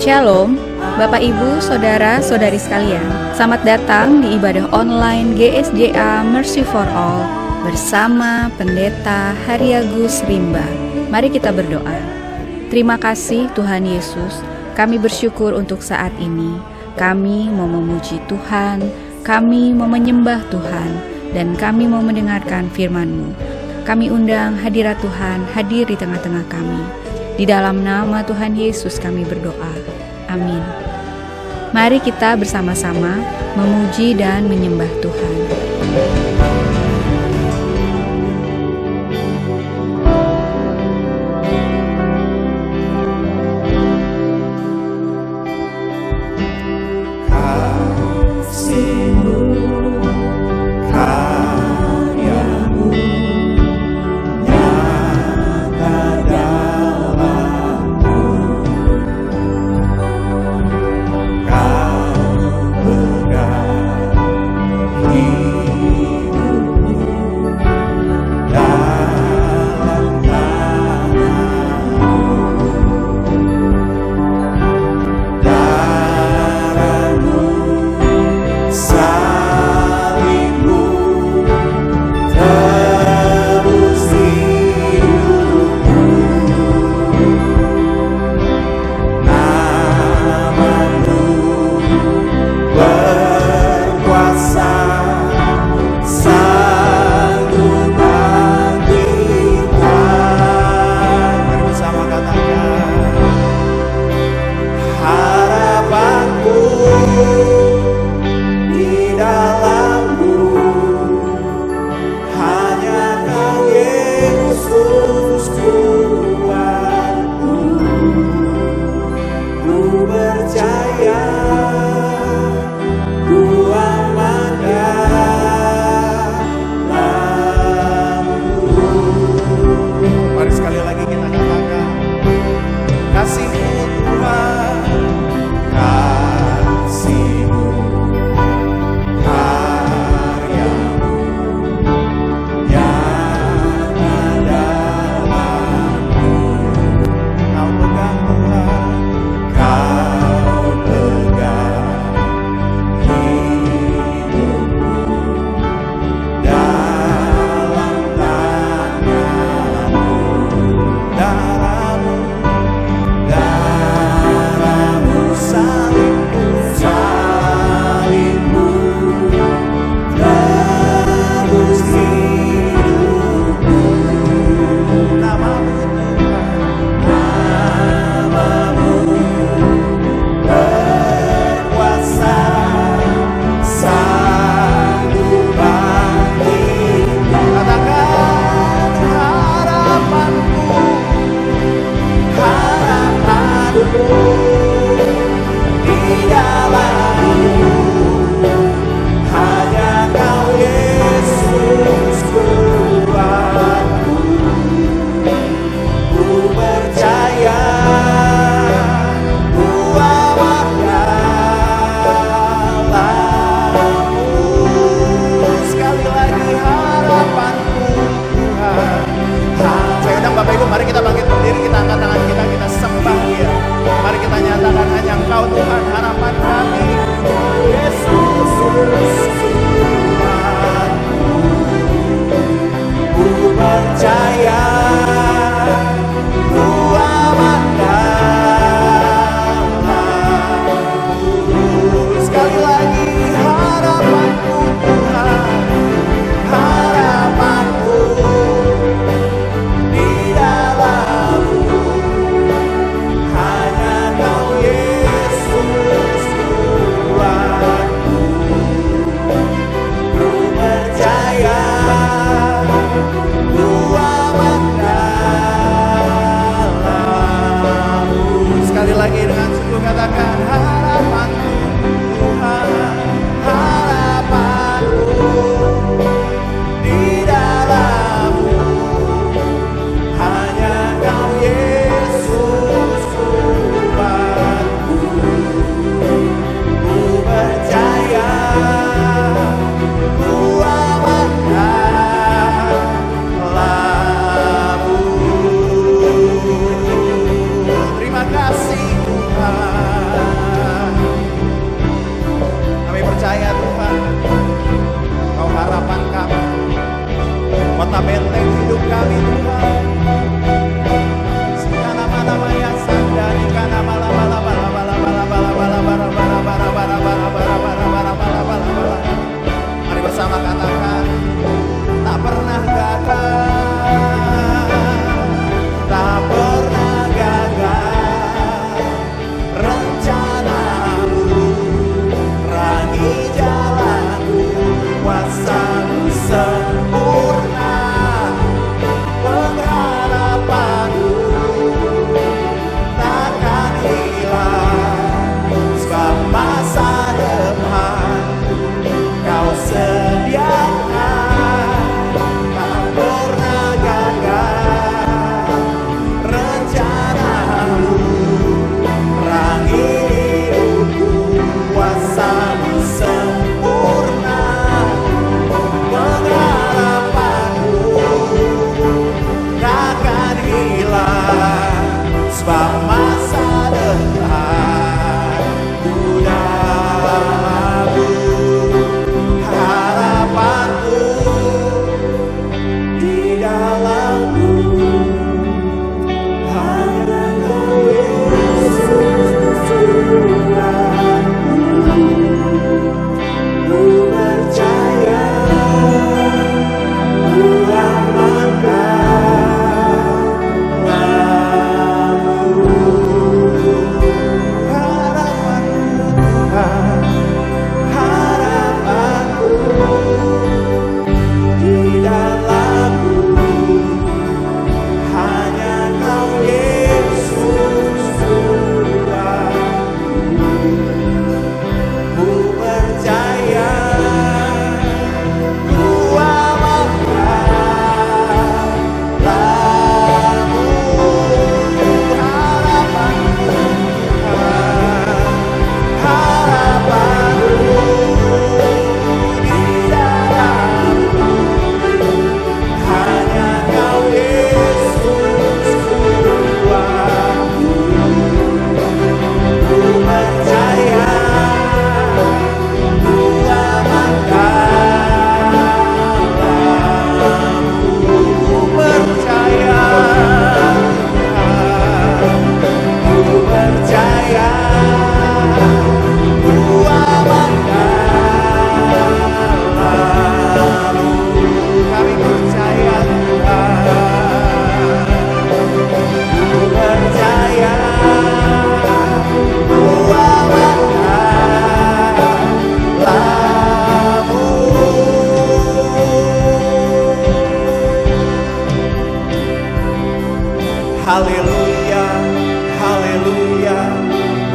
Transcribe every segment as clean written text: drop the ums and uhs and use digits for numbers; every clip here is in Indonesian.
Shalom, Bapak Ibu, Saudara-saudari sekalian. Selamat datang di ibadah online GSJA Mercy for All bersama Pendeta Haryagus Rimba. Mari kita berdoa. Terima kasih Tuhan Yesus, kami bersyukur untuk saat ini. Kami mau memuji Tuhan, kami mau menyembah Tuhan, dan kami mau mendengarkan firman-Mu. Kami undang hadirat Tuhan hadir di tengah-tengah kami. Di dalam nama Tuhan Yesus kami berdoa. Amin. Mari kita bersama-sama memuji dan menyembah Tuhan. Mari kita bangkit berdiri, kita angkat tangan kita sembah Dia. Mari kita nyatakan hanya Engkau Tuhan harapan kami. Yesus, ku percaya, ku aman dalam-Mu. Sekali lagi harapanku Tuhan, harapanku di dalam-Mu. Hanya Kau Yesus Tuhanku. Ku percaya, ku aman dalam-Mu. Sekali lagi dengan sungguh katakan harapanku Tuhan, harapanku di dalam-Mu. Hanya Kau Yesus Tuhanku. Ku percaya, ku aman dalam-Mu. Terima kasih Tuhan.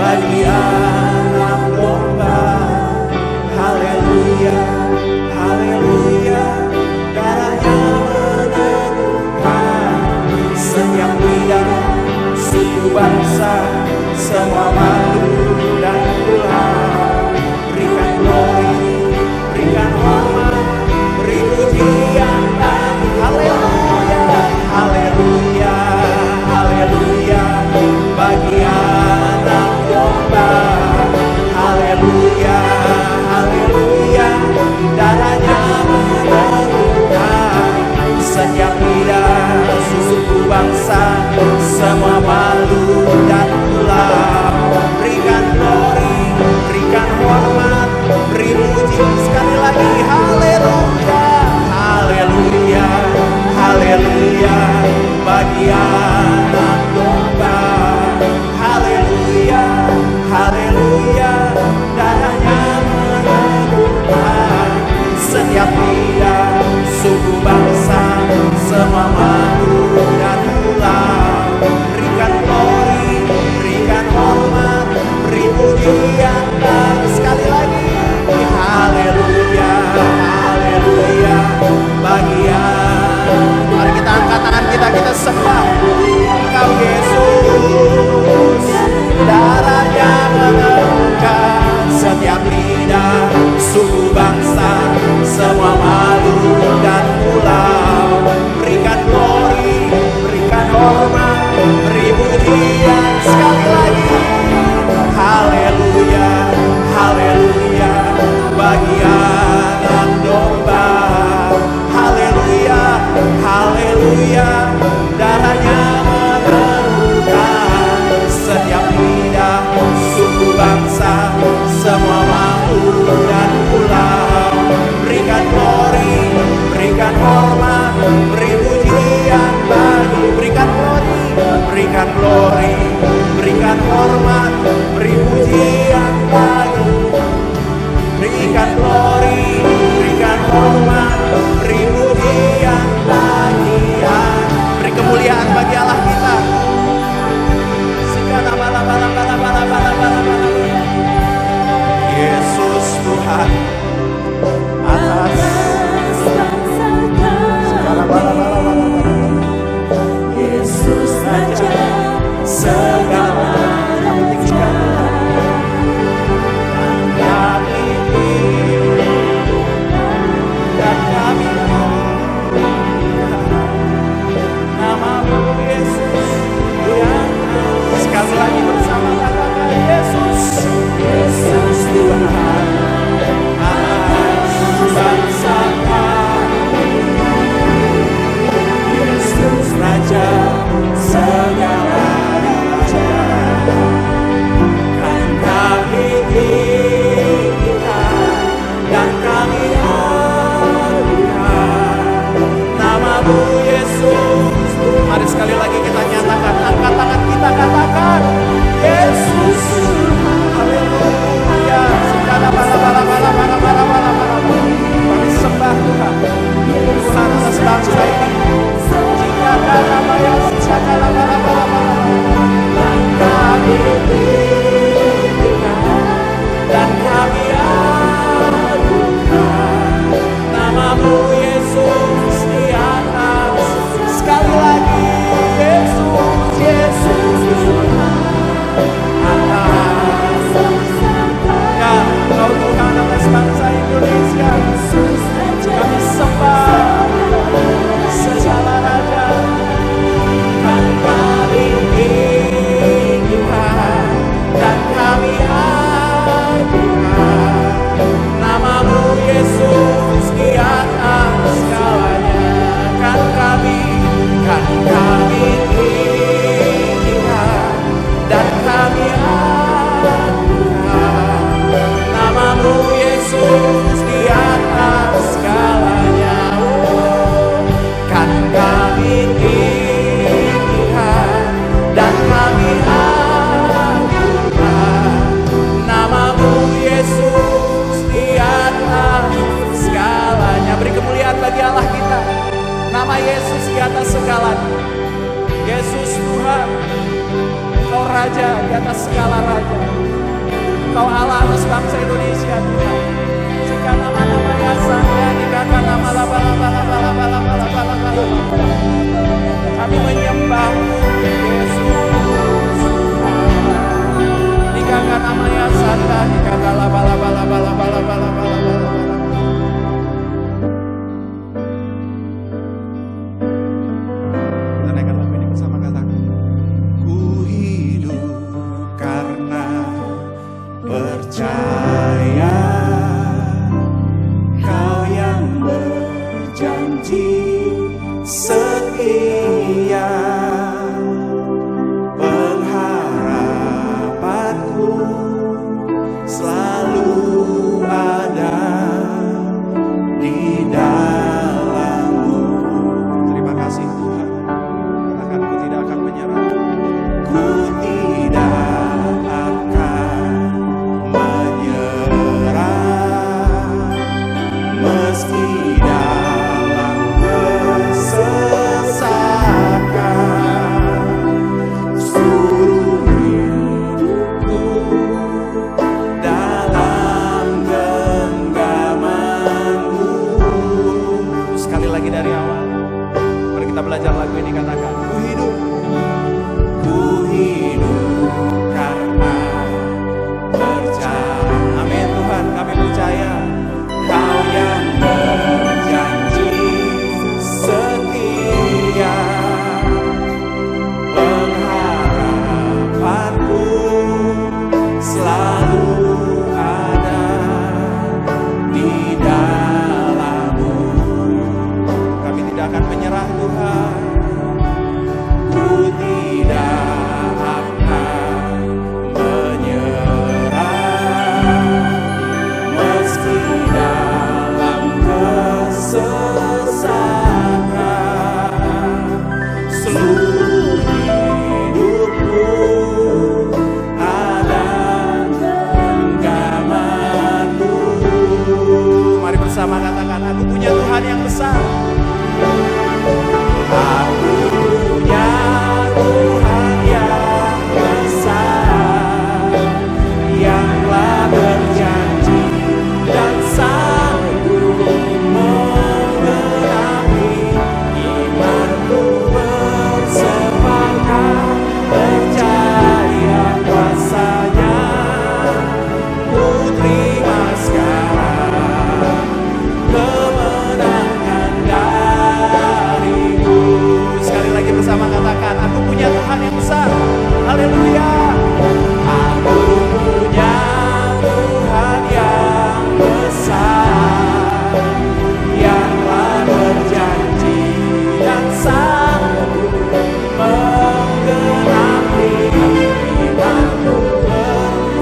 bagi anak domba. Haleluya, haleluya, darahnya menentukan setiap lidah, suku bangsa, semua makhluk dan tulang. Berikan glory, berikan hormat, beri pujian bagi haleluya, haleluya, haleluya, bagi anak domba. Haleluya, haleluya, darahnya menentukan setiap lidah, suku bangsa, semua makhluk dan tulang. Berikan glory, berikan hormat, beri puji sekali lagi. Haleluya, haleluya, haleluya, bagi anak domba. Haleluya, haleluya, darahnya menentukan setiap lidah, suku bangsa, semua makhluk dan tulang. Berikan glory, berikan hormat, beri pujian bagi sekali lagi. Haleluya, haleluya, bagi mari kita angkat tangan kita sembah Engkau Yesus. Darahnya menentukan setiap lidah, suku bangsa, semua makhluk dan pulau. Berikan glory, berikan hormat, beri pujian sekali lagi. Haleluya, haleluya, bagi anak domba. Haleluya, haleluya, darahnya menentukan setiap lidah, suku bangsa, semua makhluk dan pulau. Berikan glory, berikan hormat, beri pujian bagi. Berikan glory, berikan glory, berikan hormat, beri pujian bagi. Berikan glory, berikan hormat, beri pujian bagi. Beri kemuliaan bagi Allah kita. Yesus Tuhan atas segala bala-bala. Yesus Raja segala dan kami namamu Yesus. Sekali lagi bersama katakan Yesus, Yesus Tuhan atas bangsa kami. Yesus Raja segala raja, kan kami tinggikan dan kami adukan namamu Yesus. Mari sekali lagi kita nyatakan, angkat tangan kita katakan Yesus. Haleluya. Segala bala-bala. Kami sembah Tuhan, Tuhan atas bangsa ini. Jika kata bayar segala bala-bala, kami tinggikan dan kami adukan namamu Yesus di atas. Sekali lagi Yesus, Yesus atas. Ya, Kau Tuhan atas bangsa Indonesia. Kami sembah segala raja, kan kami tinggikan dan kami adukan namamu Yesus di atas segalanya. Kan kami tinggikan dan kami adukan namamu Yesus di atas segalanya. Kan kami tinggikan dan kami adukan namamu Yesus di atas segalanya. Beri kemuliaan bagi Allah kita. Nama Yesus di atas segalanya. Yesus Tuhan, Kau Raja di atas segala raja. Engkau Allah atas bangsa Indonesia Tuhan. Jika nama-nama yasan ya dikatakan nama laba. Kami menyembah-Mu Yesus. Dikatakan nama yasan ya dikatakan laba. Kita naikkan lagu ini bersama, katakan. Ku hidup karena percaya Kau yang berjanji setia, pengharapanku selalu ada di dalam-Mu. Terima kasih Tuhan. Katakan, ku tidak akan menyerah. Ku tidak akan menyerah meski dalam kesesakan. Seluruh hidupku dalam genggaman-Mu. Sekali lagi dari awal. Mari kita belajar lagu ini, katakan. Ku hidup karena percaya. Amin Tuhan, kami percaya Kau yang berjanji setia, pengharapanku selalu ada di dalam-Mu. Kami tidak akan menyerah Tuhan. Ku tidak akan menyerah meski dalam kesesakan. Seluruh hidupku ada genggaman-Mu. Mari bersama katakan, aku punya Tuhan yang besar. Aku punya Tuhan yang besar, yang telah berjanji dan sanggup menggenapi imanku. Bersepakat percaya kuasa-Nya, ku terima sekarang kemenangan dari-Mu. Sekali lagi bersama katakan, aku punya Tuhan yang besar. Haleluya. Aku punya Tuhan yang besar, yang telah berjanji dan sanggup menggenapi imanku.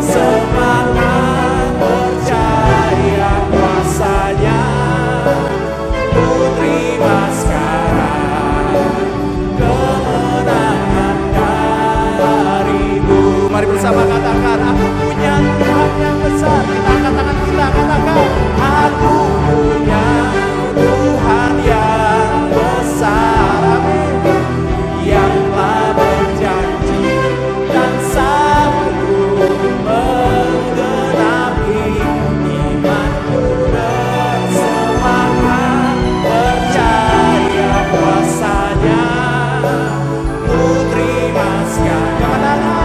Bersemangat percaya kuasa-Nya, ku terima sekarang kemenangan dari-Mu. Mari bersama katakan, aku punya Tuhan yang besar. Kita angkat tangan kita, katakan, aku punya Tuhan yang besar. Amin. Yang telah berjanji dan sanggup menggenapi imanku. Bersemangat percaya kuasa-Nya, ku terima sekarang kemenangan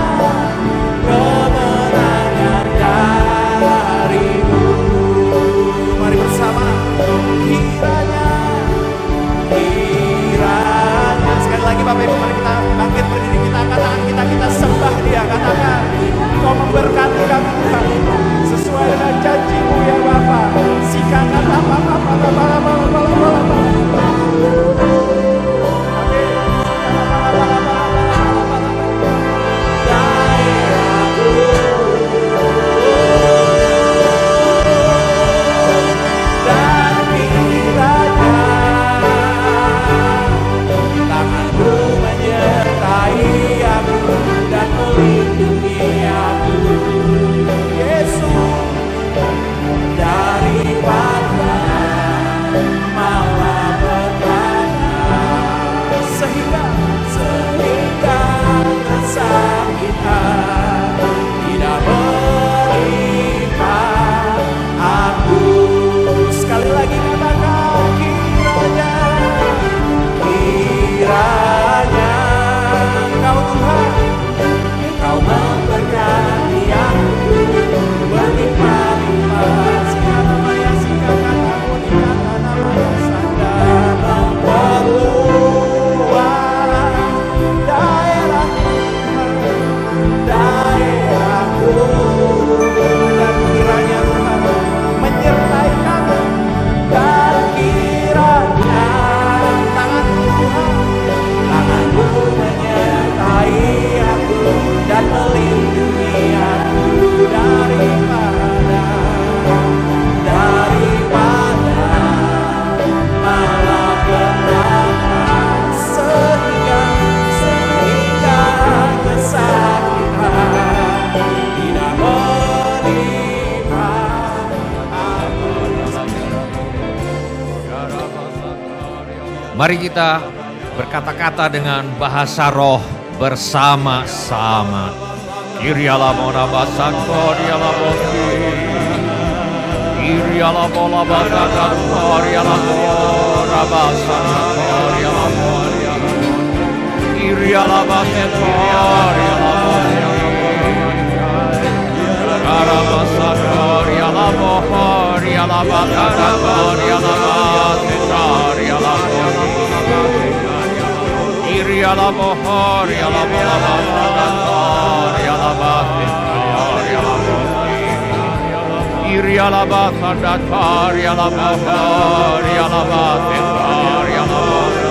Mari kita berkata-kata dengan bahasa roh bersama-sama. Kiriala mona basako riala bosi. Kiriala bola basako riala mona basako riala bosi. Kiriala basako riala bosi. Karabasako riala boho riala basako riala basako riala bosi. Kiriala boho riala bola basako riala basako riala bosi. Kiriala basako riala boho riala basako riala bosi.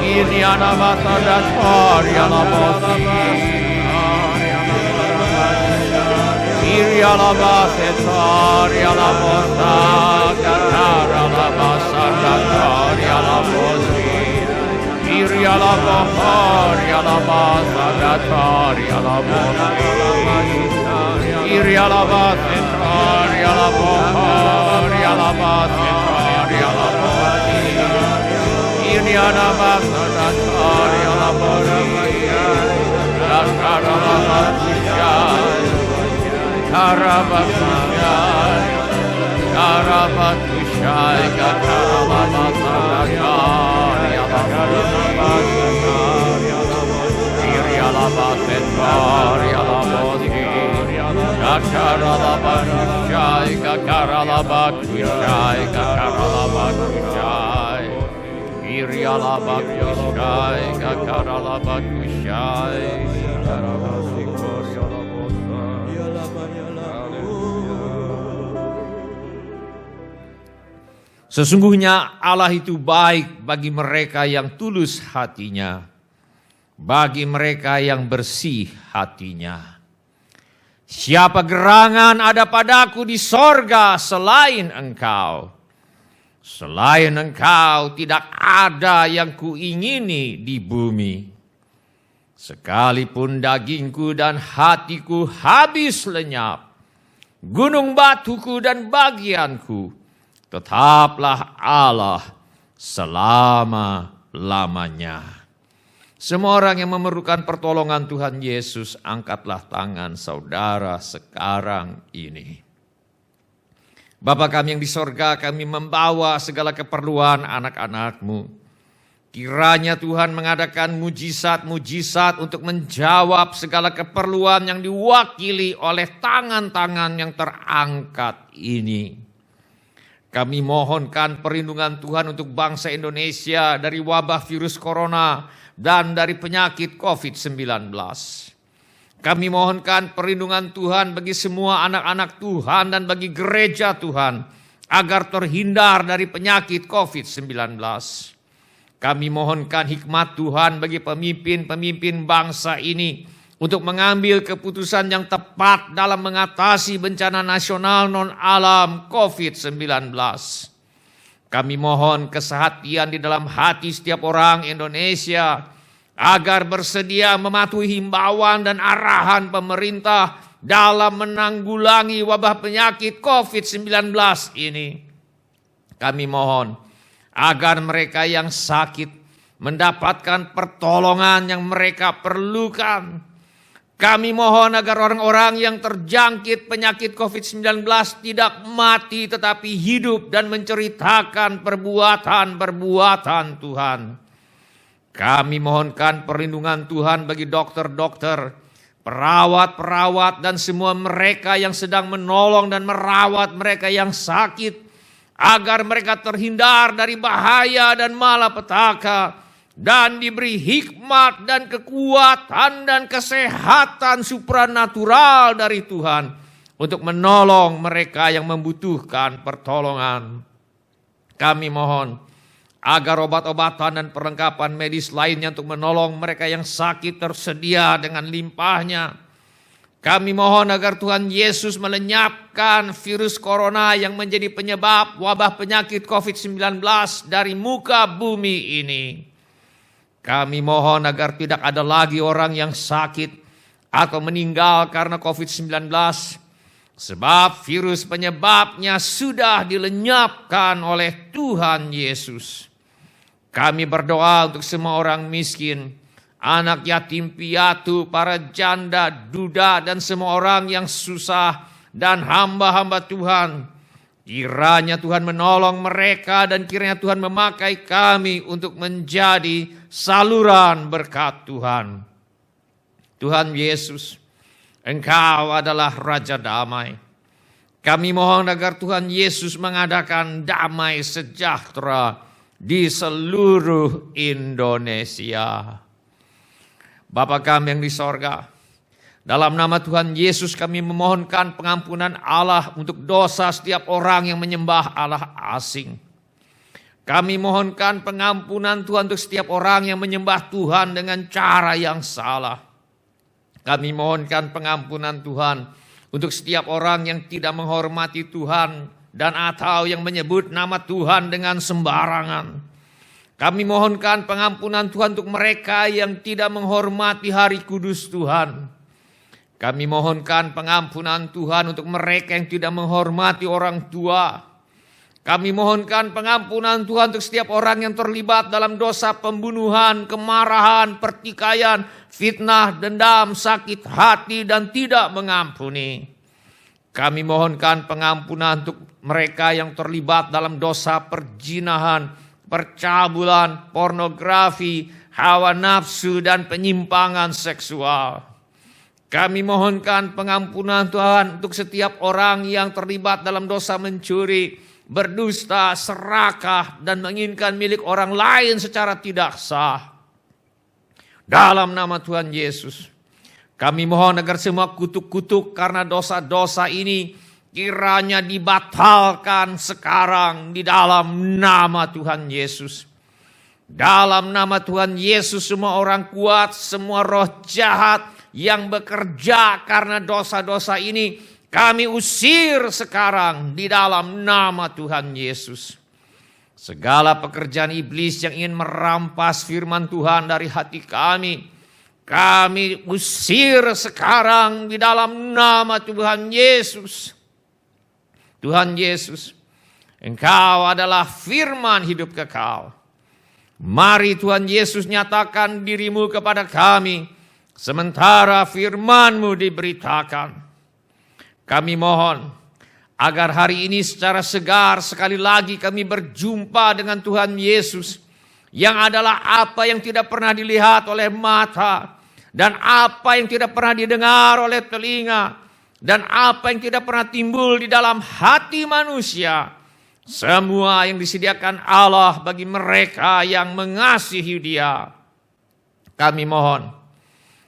Kiriala basako riala bosi. Kiriala basako riala bosa katara basako riala bosi. Kiriala boho riala basako riala bosi. Kiriala basako riala boho riala basako riala bosi. Kiriala basako riala bosi. Katara Karabakushai, Karabakushai, Karabasakari, Kirialabasekari, Alabosi, Kakarabakushai, Kakarabakushai, Kakarabakushai, Kirialabakushai, Kakarabakushai, Karabasikori, Sesungguhnya Allah itu baik bagi mereka yang tulus hatinya, bagi mereka yang bersih hatinya. Siapa gerangan ada padaku di sorga selain engkau? Selain engkau tidak ada yang kuingini di bumi. Sekalipun dagingku dan hatiku habis lenyap, gunung batuku dan bagianku, tetaplah Allah selama-lamanya. Semua orang yang memerlukan pertolongan Tuhan Yesus, angkatlah tangan saudara sekarang ini. Bapa kami yang di sorga, kami membawa segala keperluan anak-anak-Mu. Kiranya Tuhan mengadakan mujizat-mujizat untuk menjawab segala keperluan yang diwakili oleh tangan-tangan yang terangkat ini. Kami mohonkan perlindungan Tuhan untuk bangsa Indonesia dari wabah virus corona dan dari penyakit COVID-19. Kami mohonkan perlindungan Tuhan bagi semua anak-anak Tuhan dan bagi gereja Tuhan agar terhindar dari penyakit COVID-19. Kami mohonkan hikmat Tuhan bagi pemimpin-pemimpin bangsa ini untuk mengambil keputusan yang tepat dalam mengatasi bencana nasional non-alam COVID-19. Kami mohon kesehatian di dalam hati setiap orang Indonesia agar bersedia mematuhi himbauan dan arahan pemerintah dalam menanggulangi wabah penyakit COVID-19 ini. Kami mohon agar mereka yang sakit mendapatkan pertolongan yang mereka perlukan. Kami mohon agar orang-orang yang terjangkit penyakit COVID-19 tidak mati tetapi hidup dan menceritakan perbuatan-perbuatan Tuhan. Kami mohonkan perlindungan Tuhan bagi dokter-dokter, perawat-perawat dan semua mereka yang sedang menolong dan merawat mereka yang sakit, agar mereka terhindar dari bahaya dan malapetaka, dan diberi hikmat dan kekuatan dan kesehatan supranatural dari Tuhan untuk menolong mereka yang membutuhkan pertolongan. Kami mohon agar obat-obatan dan perlengkapan medis lainnya untuk menolong mereka yang sakit tersedia dengan limpahnya. Kami mohon agar Tuhan Yesus melenyapkan virus corona yang menjadi penyebab wabah penyakit COVID-19 dari muka bumi ini. Kami mohon agar tidak ada lagi orang yang sakit atau meninggal karena COVID-19, sebab virus penyebabnya sudah dilenyapkan oleh Tuhan Yesus. Kami berdoa untuk semua orang miskin, anak yatim piatu, para janda, duda, dan semua orang yang susah, dan hamba-hamba Tuhan. Kiranya Tuhan menolong mereka dan kiranya Tuhan memakai kami untuk menjadi saluran berkat Tuhan. Tuhan Yesus, Engkau adalah Raja Damai. Kami mohon agar Tuhan Yesus mengadakan damai sejahtera di seluruh Indonesia. Bapa kami yang di sorga, dalam nama Tuhan Yesus kami memohonkan pengampunan Allah untuk dosa setiap orang yang menyembah Allah asing. Kami mohonkan pengampunan Tuhan untuk setiap orang yang menyembah Tuhan dengan cara yang salah. Kami mohonkan pengampunan Tuhan untuk setiap orang yang tidak menghormati Tuhan dan atau yang menyebut nama Tuhan dengan sembarangan. Kami mohonkan pengampunan Tuhan untuk mereka yang tidak menghormati hari kudus Tuhan. Kami mohonkan pengampunan Tuhan untuk mereka yang tidak menghormati orang tua. Kami mohonkan pengampunan Tuhan untuk setiap orang yang terlibat dalam dosa pembunuhan, kemarahan, pertikaian, fitnah, dendam, sakit hati, dan tidak mengampuni. Kami mohonkan pengampunan untuk mereka yang terlibat dalam dosa perjinahan, percabulan, pornografi, hawa nafsu, dan penyimpangan seksual. Kami mohonkan pengampunan Tuhan untuk setiap orang yang terlibat dalam dosa mencuri, berdusta, serakah, dan menginginkan milik orang lain secara tidak sah. Dalam nama Tuhan Yesus, kami mohon agar semua kutuk-kutuk karena dosa-dosa ini kiranya dibatalkan sekarang di dalam nama Tuhan Yesus. Dalam nama Tuhan Yesus, semua orang kuat, semua roh jahat yang bekerja karena dosa-dosa ini, kami usir sekarang di dalam nama Tuhan Yesus. Segala pekerjaan iblis yang ingin merampas firman Tuhan dari hati kami usir sekarang di dalam nama Tuhan Yesus. Tuhan Yesus, Engkau adalah firman hidup kekal. Mari Tuhan Yesus nyatakan dirimu kepada kami, sementara firman-Mu diberitakan. Kami mohon agar hari ini secara segar sekali lagi kami berjumpa dengan Tuhan Yesus yang adalah apa yang tidak pernah dilihat oleh mata dan apa yang tidak pernah didengar oleh telinga dan apa yang tidak pernah timbul di dalam hati manusia. Semua yang disediakan Allah bagi mereka yang mengasihi Dia. Kami mohon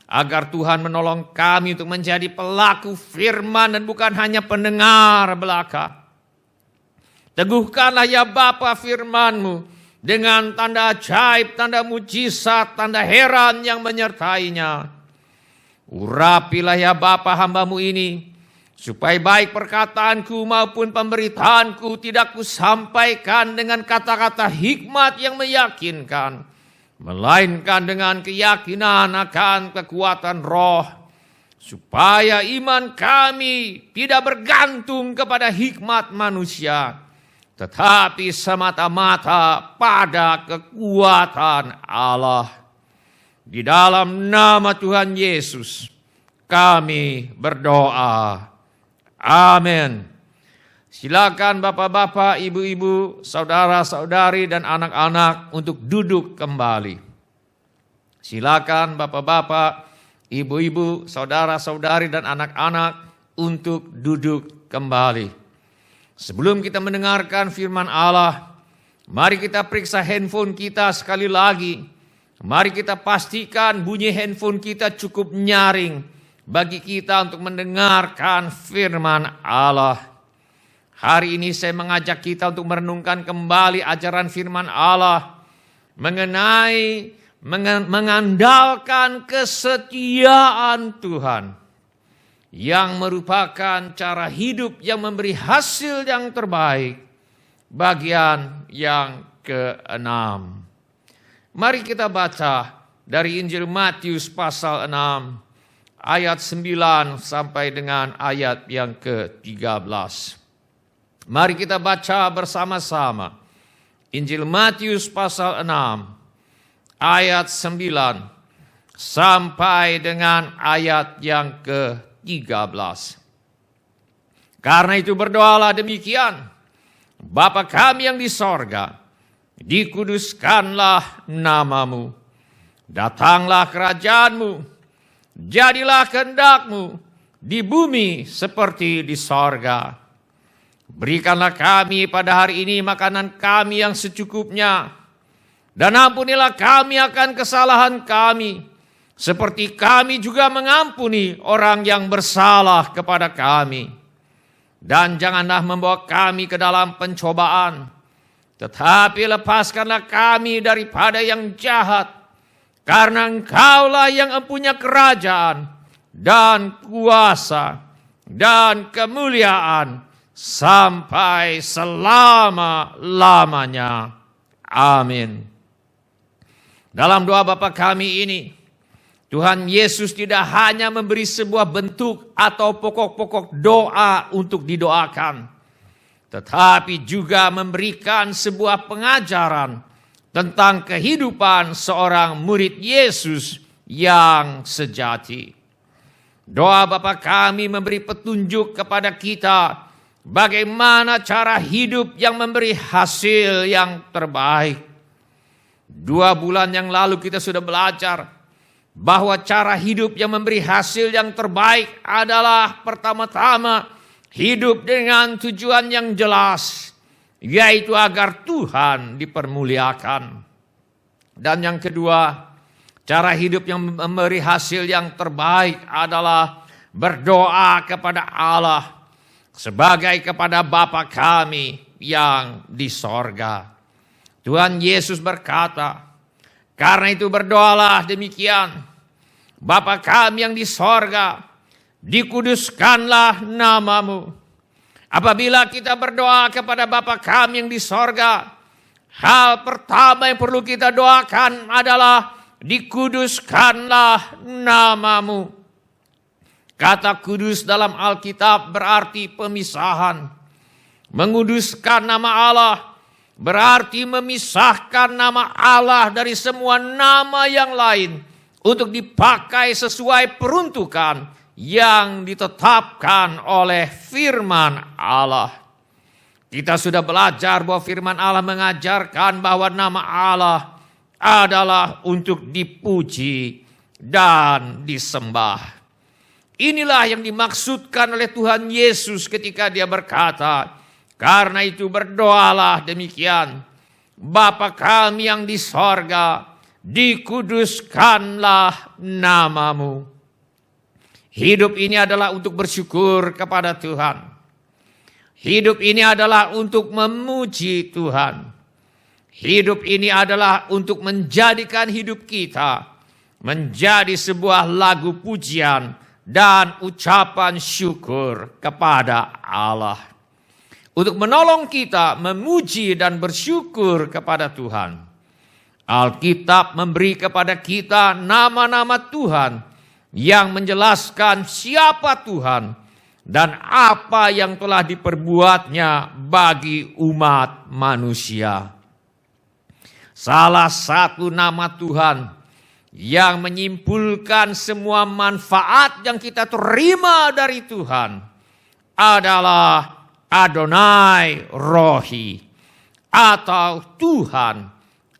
agar Tuhan menolong kami untuk menjadi pelaku firman dan bukan hanya pendengar belaka. Teguhkanlah ya Bapa firman-Mu dengan tanda ajaib, tanda mujizat, tanda heran yang menyertainya. Urapilah ya Bapa hamba-Mu ini, supaya baik perkataanku maupun pemberitaanku tidak kusampaikan dengan kata-kata hikmat yang meyakinkan, melainkan dengan keyakinan akan kekuatan roh, supaya iman kami tidak bergantung kepada hikmat manusia, tetapi semata-mata pada kekuatan Allah. Di dalam nama Tuhan Yesus kami berdoa. Amin. Silakan bapak-bapak, ibu-ibu, saudara-saudari, dan anak-anak untuk duduk kembali. Silakan bapak-bapak, ibu-ibu, saudara-saudari, dan anak-anak untuk duduk kembali. Sebelum kita mendengarkan firman Allah, mari kita periksa handphone kita sekali lagi. Mari kita pastikan bunyi handphone kita cukup nyaring bagi kita untuk mendengarkan firman Allah. Hari ini saya mengajak kita untuk merenungkan kembali ajaran firman Allah mengenai mengandalkan kesetiaan Tuhan yang merupakan cara hidup yang memberi hasil yang terbaik. Bagian yang ke-6. Mari kita baca dari Injil Matius pasal 6 ayat 9 sampai dengan ayat yang ke-13. Mari kita baca bersama-sama. Injil Matius pasal 6 ayat 9 sampai dengan ayat yang ke-13. Karena itu berdoalah demikian, Bapa kami yang di sorga, dikuduskanlah namamu, datanglah kerajaanmu, jadilah kehendakmu di bumi seperti di sorga. Berikanlah kami pada hari ini makanan kami yang secukupnya, dan ampunilah kami akan kesalahan kami, seperti kami juga mengampuni orang yang bersalah kepada kami. Dan janganlah membawa kami ke dalam pencobaan, tetapi lepaskanlah kami daripada yang jahat, karena Engkaulah yang mempunyai kerajaan dan kuasa dan kemuliaan sampai selama-lamanya. Amin. Dalam doa Bapa kami ini, Tuhan Yesus tidak hanya memberi sebuah bentuk atau pokok-pokok doa untuk didoakan, tetapi juga memberikan sebuah pengajaran tentang kehidupan seorang murid Yesus yang sejati. Doa Bapa kami memberi petunjuk kepada kita bagaimana cara hidup yang memberi hasil yang terbaik. 2 bulan yang lalu kita sudah belajar bahwa cara hidup yang memberi hasil yang terbaik adalah pertama-tama hidup dengan tujuan yang jelas, yaitu agar Tuhan dipermuliakan. Dan yang kedua, cara hidup yang memberi hasil yang terbaik adalah berdoa kepada Allah sebagai kepada Bapa kami yang di sorga. Tuhan Yesus berkata, karena itu berdoalah demikian, Bapa kami yang di sorga, dikuduskanlah namamu. Apabila kita berdoa kepada Bapa kami yang di sorga, hal pertama yang perlu kita doakan adalah dikuduskanlah namamu. Kata kudus dalam Alkitab berarti pemisahan. Menguduskan nama Allah berarti memisahkan nama Allah dari semua nama yang lain untuk dipakai sesuai peruntukan yang ditetapkan oleh firman Allah. Kita sudah belajar bahwa firman Allah mengajarkan bahwa nama Allah adalah untuk dipuji dan disembah. Inilah yang dimaksudkan oleh Tuhan Yesus ketika dia berkata, karena itu berdoalah demikian, Bapa kami yang di sorga, dikuduskanlah namamu. Hidup ini adalah untuk bersyukur kepada Tuhan. Hidup ini adalah untuk memuji Tuhan. Hidup ini adalah untuk menjadikan hidup kita menjadi sebuah lagu pujian dan ucapan syukur kepada Allah. Untuk menolong kita memuji dan bersyukur kepada Tuhan, Alkitab memberi kepada kita nama-nama Tuhan yang menjelaskan siapa Tuhan dan apa yang telah diperbuatnya bagi umat manusia. Salah satu nama Tuhan yang menyimpulkan semua manfaat yang kita terima dari Tuhan adalah Adonai Rohi, atau Tuhan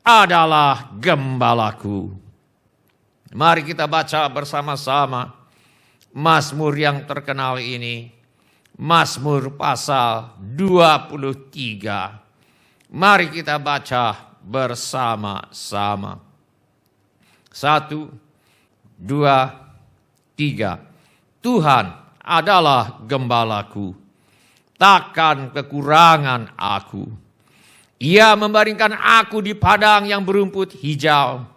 adalah gembalaku. Mari kita baca bersama-sama Mazmur yang terkenal ini, Mazmur pasal 23. Mari kita baca bersama-sama. 1, 2, 3. Tuhan adalah gembalaku, takkan kekurangan aku. Ia membaringkan aku di padang yang berumput hijau.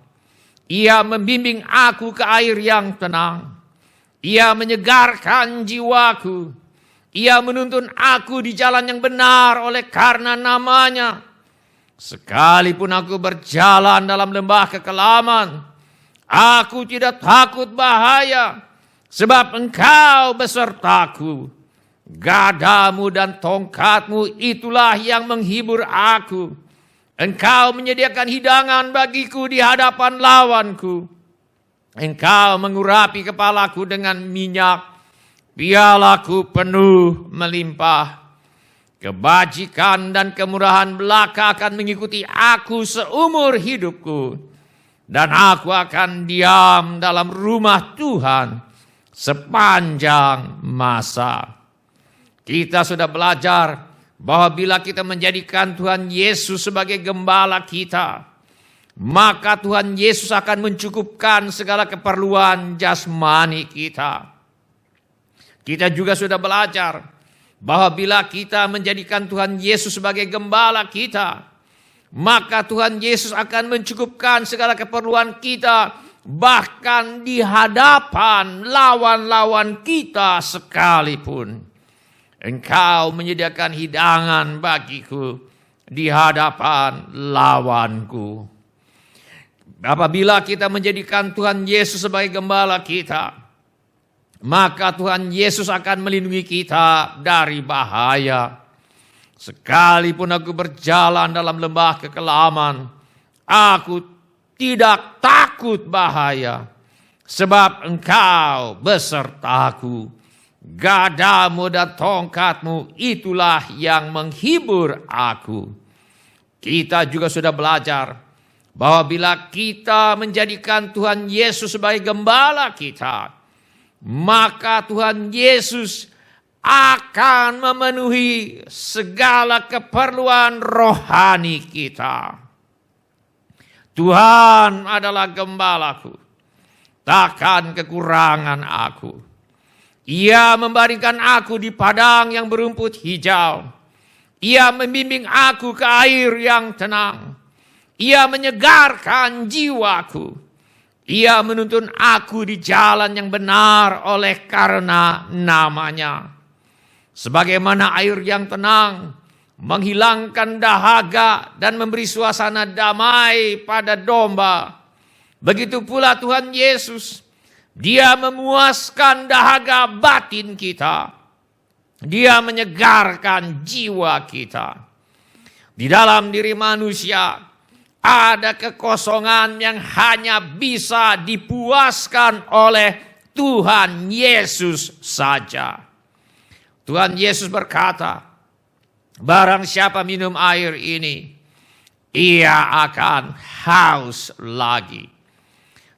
Ia membimbing aku ke air yang tenang. Ia menyegarkan jiwaku. Ia menuntun aku di jalan yang benar oleh karena namanya. Sekalipun aku berjalan dalam lembah kekelaman, aku tidak takut bahaya, sebab Engkau besertaku. Gadamu dan tongkatmu itulah yang menghibur aku. Engkau menyediakan hidangan bagiku di hadapan lawanku. Engkau mengurapi kepalaku dengan minyak, pialaku penuh melimpah. Kebajikan dan kemurahan belaka akan mengikuti aku seumur hidupku. Dan aku akan diam dalam rumah Tuhan sepanjang masa. Kita sudah belajar bahwa bila kita menjadikan Tuhan Yesus sebagai gembala kita, maka Tuhan Yesus akan mencukupkan segala keperluan jasmani kita. Kita juga sudah belajar bahwa bila kita menjadikan Tuhan Yesus sebagai gembala kita, maka Tuhan Yesus akan mencukupkan segala keperluan kita, bahkan di hadapan lawan-lawan kita sekalipun. Engkau menyediakan hidangan bagiku di hadapan lawanku. Apabila kita menjadikan Tuhan Yesus sebagai gembala kita, maka Tuhan Yesus akan melindungi kita dari bahaya. Sekalipun aku berjalan dalam lembah kekelaman, aku tidak takut bahaya, sebab Engkau besertaku. Gadamu dan tongkatmu itulah yang menghibur aku. Kita juga sudah belajar bahwa bila kita menjadikan Tuhan Yesus sebagai gembala kita, maka Tuhan Yesus akan memenuhi segala keperluan rohani kita. Tuhan adalah gembalaku, takkan kekurangan aku. Ia membaringkan aku di padang yang berumput hijau. Ia membimbing aku ke air yang tenang. Ia menyegarkan jiwaku. Ia menuntun aku di jalan yang benar oleh karena namanya. Sebagaimana air yang tenang menghilangkan dahaga dan memberi suasana damai pada domba, begitu pula Tuhan Yesus. Dia memuaskan dahaga batin kita. Dia menyegarkan jiwa kita. Di dalam diri manusia ada kekosongan yang hanya bisa dipuaskan oleh Tuhan Yesus saja. Tuhan Yesus berkata, barang siapa minum air ini, ia akan haus lagi.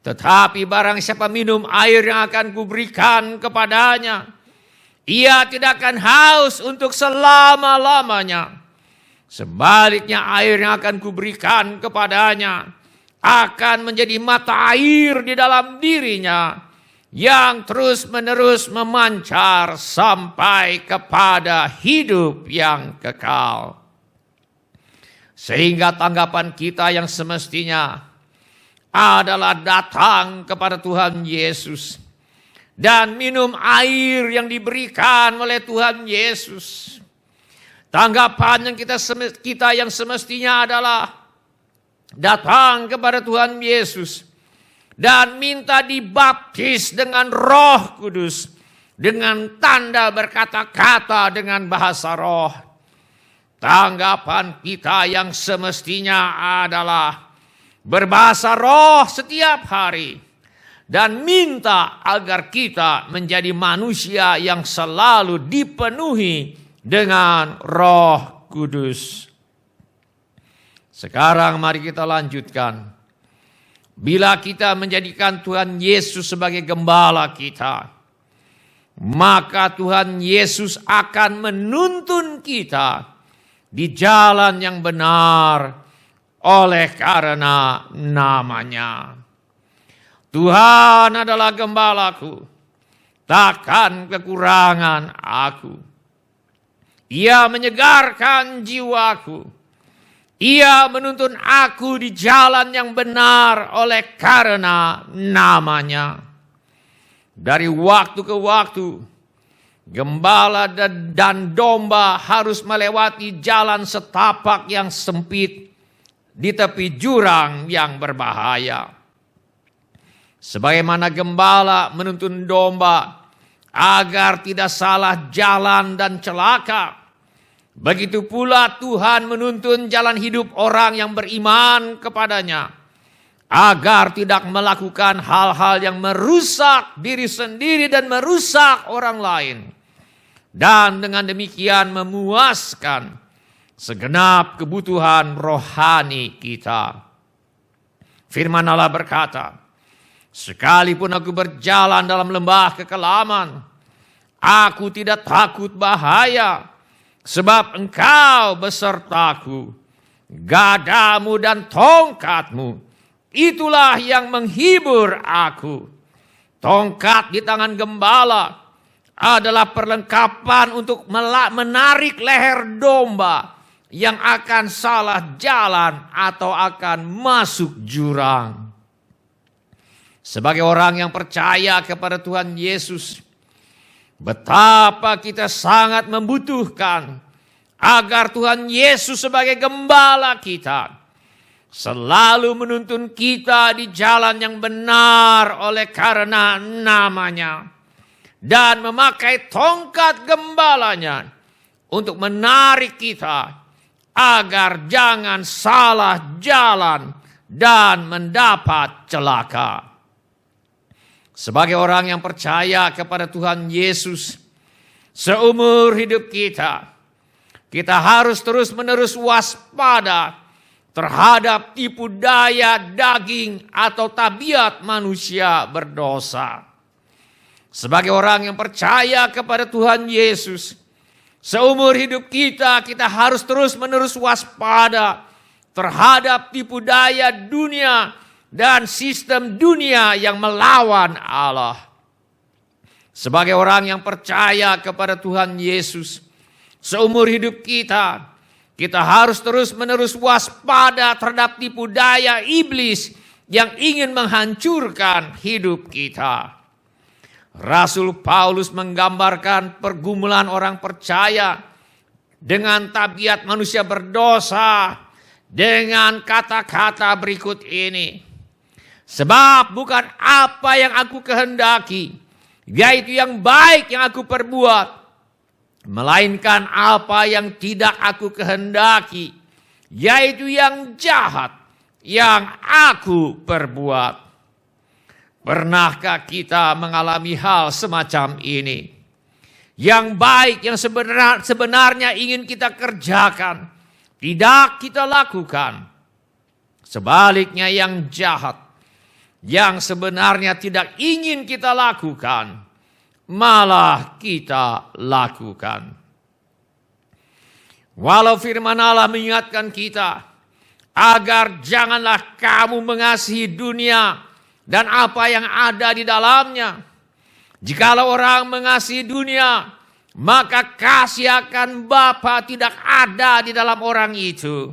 Tetapi barang siapa minum air yang akan kuberikan kepadanya, ia tidak akan haus untuk selama-lamanya. Sebaliknya air yang akan kuberikan kepadanya akan menjadi mata air di dalam dirinya yang terus-menerus memancar sampai kepada hidup yang kekal. Sehingga tanggapan kita yang semestinya adalah datang kepada Tuhan Yesus dan minum air yang diberikan oleh Tuhan Yesus. Tanggapan yang kita yang semestinya adalah datang kepada Tuhan Yesus dan minta dibaptis dengan Roh Kudus, dengan tanda berkata-kata dengan bahasa roh. Tanggapan kita yang semestinya adalah berbahasa roh setiap hari dan minta agar kita menjadi manusia yang selalu dipenuhi dengan Roh Kudus. Sekarang mari kita lanjutkan. Bila kita menjadikan Tuhan Yesus sebagai gembala kita, maka Tuhan Yesus akan menuntun kita di jalan yang benar oleh karena namanya. Tuhan adalah gembalaku, takkan kekurangan aku. Ia menyegarkan jiwaku. Ia menuntun aku di jalan yang benar oleh karena namanya. Dari waktu ke waktu, gembala dan domba harus melewati jalan setapak yang sempit di tepi jurang yang berbahaya. Sebagaimana gembala menuntun domba agar tidak salah jalan dan celaka, Begitu pula Tuhan menuntun jalan hidup orang yang beriman kepadanya, agar tidak melakukan hal-hal yang merusak diri sendiri dan merusak orang lain. Dan dengan demikian memuaskan segenap kebutuhan rohani kita. Firman Allah berkata, sekalipun aku berjalan dalam lembah kekelaman, aku tidak takut bahaya, sebab Engkau besertaku, gadamu dan tongkatmu, itulah yang menghibur aku. Tongkat di tangan gembala adalah perlengkapan untuk menarik leher domba yang akan salah jalan atau akan masuk jurang. Sebagai orang yang percaya kepada Tuhan Yesus, betapa kita sangat membutuhkan agar Tuhan Yesus sebagai gembala kita selalu menuntun kita di jalan yang benar oleh karena namanya, dan memakai tongkat gembalanya untuk menarik kita agar jangan salah jalan dan mendapat celaka. Sebagai orang yang percaya kepada Tuhan Yesus, seumur hidup kita harus terus-menerus waspada terhadap tipu daya daging atau tabiat manusia berdosa. Sebagai orang yang percaya kepada Tuhan Yesus, seumur hidup kita harus terus-menerus waspada terhadap tipu daya dunia dan sistem dunia yang melawan Allah. Sebagai orang yang percaya kepada Tuhan Yesus, seumur hidup kita harus terus-menerus waspada terhadap tipu daya iblis yang ingin menghancurkan hidup kita. Rasul Paulus menggambarkan pergumulan orang percaya dengan tabiat manusia berdosa dengan kata-kata berikut ini. Sebab bukan apa yang aku kehendaki, yaitu yang baik yang aku perbuat, melainkan apa yang tidak aku kehendaki, yaitu yang jahat yang aku perbuat. Pernahkah kita mengalami hal semacam ini? Yang baik yang sebenarnya ingin kita kerjakan, tidak kita lakukan. Sebaliknya yang jahat yang sebenarnya tidak ingin kita lakukan, malah kita lakukan. Walau firman Allah mengingatkan kita agar janganlah kamu mengasihi dunia dan apa yang ada di dalamnya. Jikalau orang mengasihi dunia, maka kasih akan Bapa tidak ada di dalam orang itu.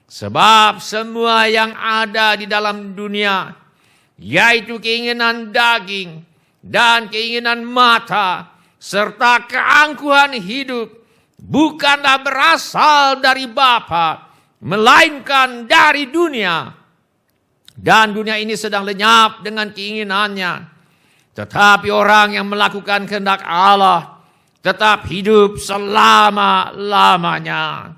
Sebab semua yang ada di dalam dunia, yaitu keinginan daging dan keinginan mata, serta keangkuhan hidup, bukanlah berasal dari Bapa, melainkan dari dunia. Dan dunia ini sedang lenyap dengan keinginannya. Tetapi orang yang melakukan kehendak Allah tetap hidup selama-lamanya.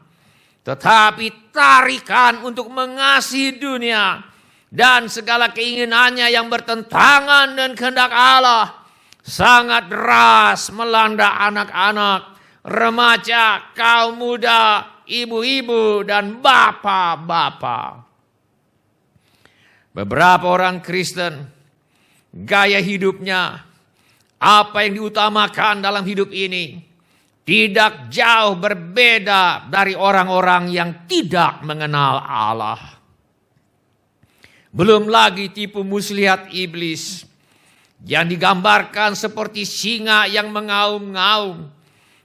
Tetapi tarikan untuk mengasihi dunia dan segala keinginannya yang bertentangan dengan kehendak Allah sangat deras melanda anak-anak, remaja, kaum muda, ibu-ibu, dan bapak-bapak. Beberapa orang Kristen, gaya hidupnya, apa yang diutamakan dalam hidup ini, tidak jauh berbeda dari orang-orang yang tidak mengenal Allah. Belum lagi tipu muslihat iblis yang digambarkan seperti singa yang mengaum-ngaum,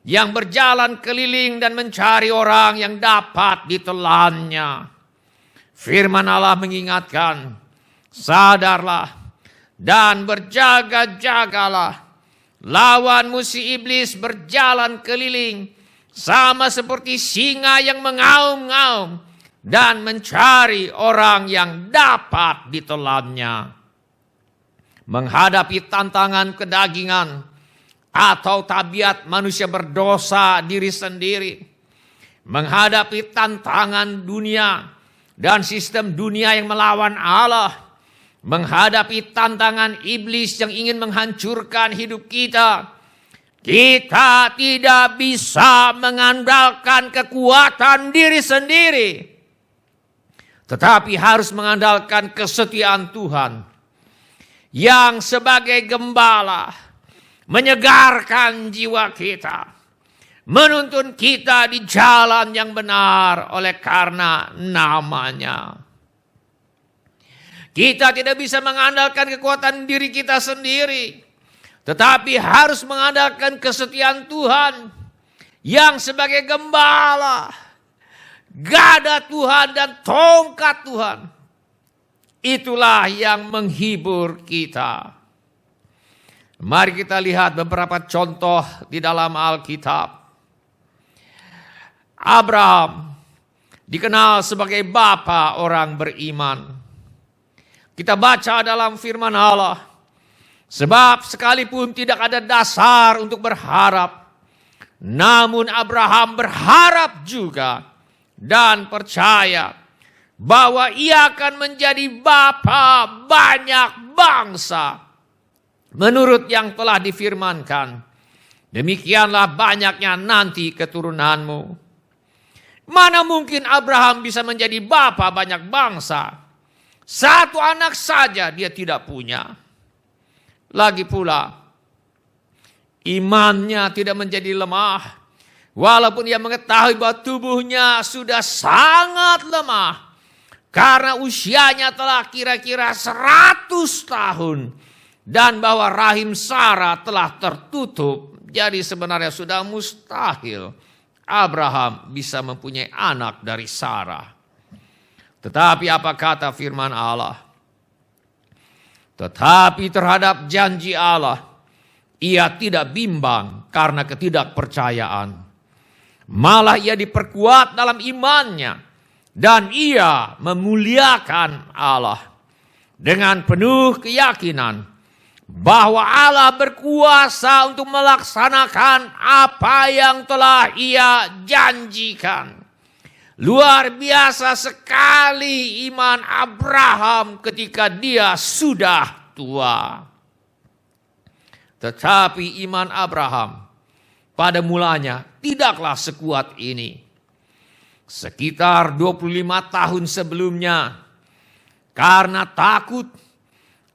yang berjalan keliling dan mencari orang yang dapat ditelannya. Firman Allah mengingatkan, sadarlah dan berjaga-jagalah. Lawanmu si iblis berjalan keliling sama seperti singa yang mengaum-ngaum dan mencari orang yang dapat ditelannya. Menghadapi tantangan kedagingan atau tabiat manusia berdosa diri sendiri, menghadapi tantangan dunia dan sistem dunia yang melawan Allah, menghadapi tantangan iblis yang ingin menghancurkan hidup kita, kita tidak bisa mengandalkan kekuatan diri sendiri, tetapi harus mengandalkan kesetiaan Tuhan yang sebagai gembala menyegarkan jiwa kita, menuntun kita di jalan yang benar oleh karena namanya. Kita tidak bisa mengandalkan kekuatan diri kita sendiri, tetapi harus mengandalkan kesetiaan Tuhan yang sebagai gembala, gada Tuhan dan tongkat Tuhan. Itulah yang menghibur kita. Mari kita lihat beberapa contoh di dalam Alkitab. Abraham dikenal sebagai bapa orang beriman. Kita baca dalam firman Allah, sebab sekalipun tidak ada dasar untuk berharap, namun Abraham berharap juga dan percaya bahwa ia akan menjadi bapa banyak bangsa, menurut yang telah difirmankan, demikianlah banyaknya nanti keturunanmu. Mana mungkin Abraham bisa menjadi bapa banyak bangsa? Satu anak saja dia tidak punya. Lagi pula, imannya tidak menjadi lemah, walaupun ia mengetahui bahwa tubuhnya sudah sangat lemah, karena usianya telah kira-kira 100 tahun. Dan bahwa rahim Sarah telah tertutup. Jadi sebenarnya sudah mustahil Abraham bisa mempunyai anak dari Sarah. Tetapi apa kata firman Allah? Tetapi terhadap janji Allah, ia tidak bimbang karena ketidakpercayaan. Malah ia diperkuat dalam imannya. Dan ia memuliakan Allah dengan penuh keyakinan bahwa Allah berkuasa untuk melaksanakan apa yang telah ia janjikan. Luar biasa sekali iman Abraham ketika dia sudah tua. Tetapi iman Abraham pada mulanya tidaklah sekuat ini. Sekitar 25 tahun sebelumnya, karena takut,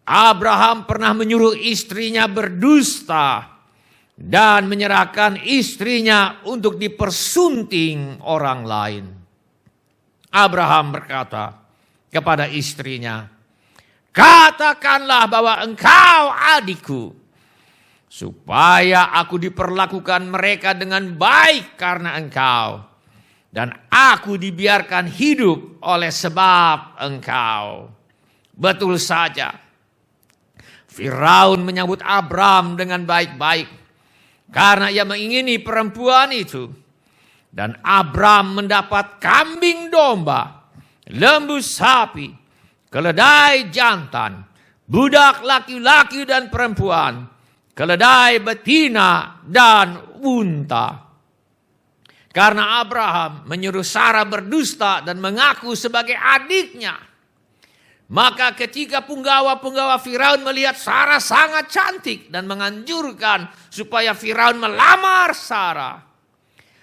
Abraham pernah menyuruh istrinya berdusta dan menyerahkan istrinya untuk dipersunting orang lain. Abraham berkata kepada istrinya, "Katakanlah bahwa engkau adikku, supaya aku diperlakukan mereka dengan baik karena engkau. Dan aku dibiarkan hidup oleh sebab engkau." Betul saja. Firaun menyambut Abram dengan baik-baik karena ia mengingini perempuan itu. Dan Abram mendapat kambing domba, lembu sapi, keledai jantan, budak laki-laki dan perempuan, keledai betina dan unta. Karena Abraham menyuruh Sarah berdusta dan mengaku sebagai adiknya, maka ketika punggawa-punggawa Firaun melihat Sarah sangat cantik dan menganjurkan supaya Firaun melamar Sarah.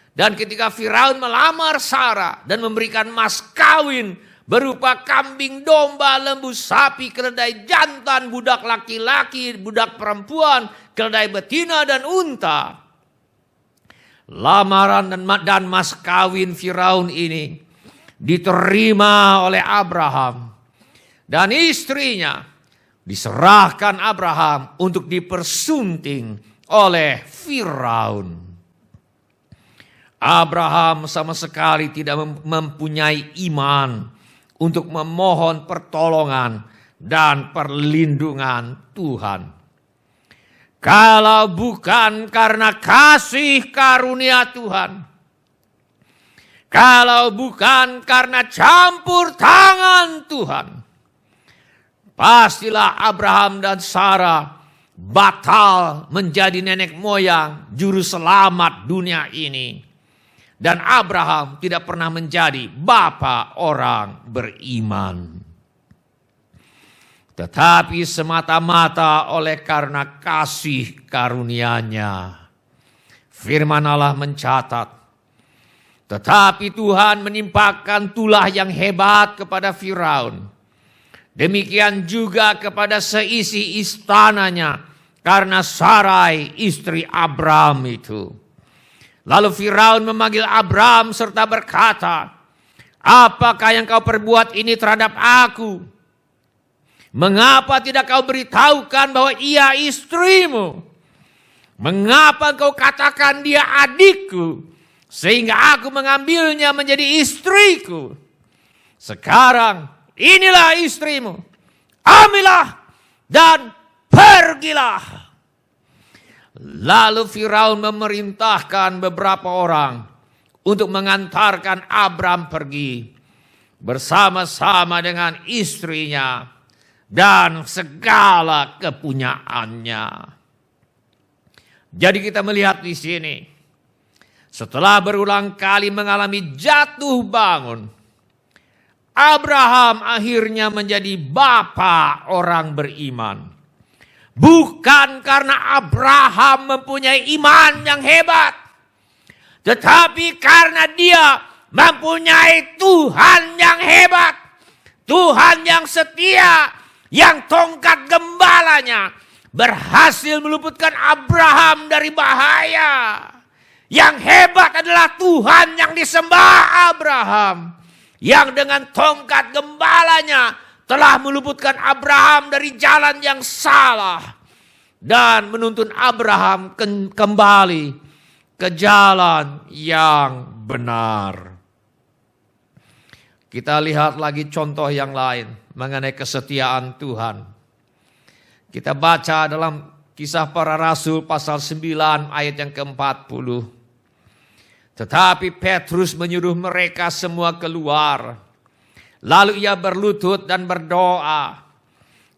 Dan ketika Firaun melamar Sarah dan memberikan mas kawin berupa kambing domba, lembu sapi, keledai jantan, budak laki-laki, budak perempuan, keledai betina dan unta, lamaran dan mas kawin Firaun ini diterima oleh Abraham. Dan istrinya diserahkan Abraham untuk dipersunting oleh Firaun. Abraham sama sekali tidak mempunyai iman untuk memohon pertolongan dan perlindungan Tuhan. Kalau bukan karena kasih karunia Tuhan, kalau bukan karena campur tangan Tuhan, pastilah Abraham dan Sarah batal menjadi nenek moyang juru selamat dunia ini. Dan Abraham tidak pernah menjadi bapa orang beriman. Tetapi semata-mata oleh karena kasih karunia-Nya. Firman Allah mencatat, tetapi Tuhan menimpakan tulah yang hebat kepada Firaun. Demikian juga kepada seisi istananya karena Sarai istri Abram itu. Lalu Firaun memanggil Abram serta berkata, apakah yang kau perbuat ini terhadap aku? Mengapa tidak kau beritahukan bahwa ia istrimu? Mengapa kau katakan dia adikku? Sehingga aku mengambilnya menjadi istriku. Sekarang inilah istrimu. Ambillah dan pergilah. Lalu Firaun memerintahkan beberapa orang untuk mengantarkan Abram pergi bersama-sama dengan istrinya dan segala kepunyaannya. Jadi kita melihat di sini, setelah berulang kali mengalami jatuh bangun, Abraham akhirnya menjadi bapa orang beriman. Bukan karena Abraham mempunyai iman yang hebat, tetapi karena dia mempunyai Tuhan yang hebat, Tuhan yang setia, yang tongkat gembalanya berhasil meluputkan Abraham dari bahaya. Yang hebat adalah Tuhan yang disembah Abraham, yang dengan tongkat gembalanya telah meluputkan Abraham dari jalan yang salah dan menuntun Abraham kembali ke jalan yang benar. Kita lihat lagi contoh yang lain mengenai kesetiaan Tuhan. Kita baca dalam Kisah Para Rasul pasal 9 ayat yang ke-40. Tetapi Petrus menyuruh mereka semua keluar. Lalu ia berlutut dan berdoa.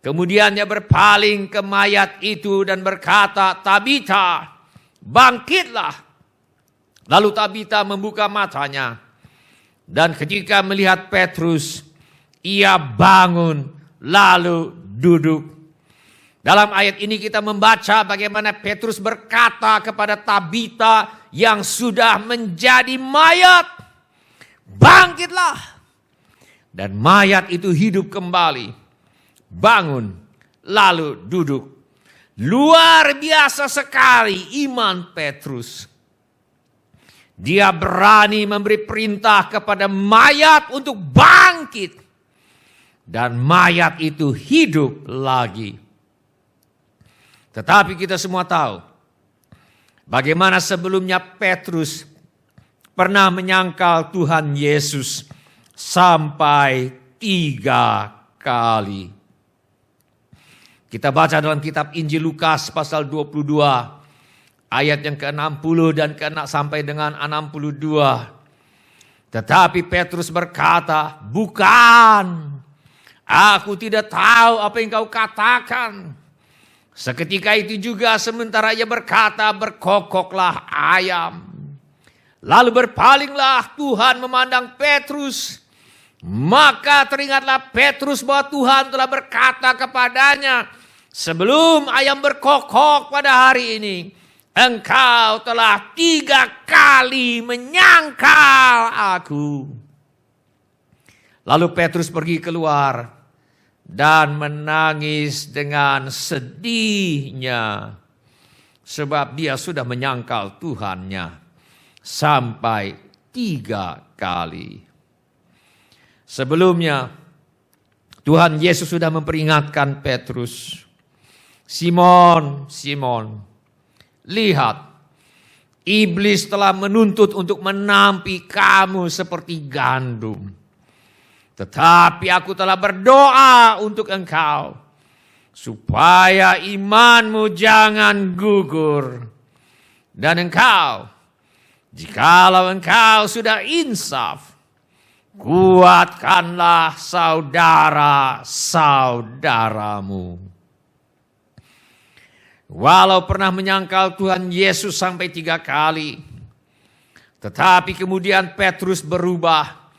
Kemudian ia berpaling ke mayat itu dan berkata, Tabita, bangkitlah. Lalu Tabita membuka matanya. Dan ketika melihat Petrus, ia bangun lalu duduk. Dalam ayat ini kita membaca bagaimana Petrus berkata kepada Tabita yang sudah menjadi mayat, bangkitlah. Dan mayat itu hidup kembali, bangun, lalu duduk. Luar biasa sekali iman Petrus. Dia berani memberi perintah kepada mayat untuk bangkit. Dan mayat itu hidup lagi. Tetapi kita semua tahu, bagaimana sebelumnya Petrus pernah menyangkal Tuhan Yesus sampai 3 kali. Kita baca dalam kitab Injil Lukas pasal 22 ayat yang ke-60 dan sampai dengan 62. Tetapi Petrus berkata, bukan, aku tidak tahu apa yang kau katakan. Seketika itu juga sementara ia berkata, berkokoklah ayam. Lalu berpalinglah Tuhan memandang Petrus. Maka teringatlah Petrus bahwa Tuhan telah berkata kepadanya, sebelum ayam berkokok pada hari ini, engkau telah 3 kali menyangkal aku. Lalu Petrus pergi keluar dan menangis dengan sedihnya, sebab dia sudah menyangkal Tuhannya sampai 3 kali. Sebelumnya, Tuhan Yesus sudah memperingatkan Petrus, Simon, Simon, lihat, iblis telah menuntut untuk menampi kamu seperti gandum. Tetapi aku telah berdoa untuk engkau, supaya imanmu jangan gugur. Dan engkau, jikalau engkau sudah insaf, kuatkanlah saudara-saudaramu. Walau pernah menyangkal Tuhan Yesus sampai 3 kali, Tetapi kemudian Petrus berubah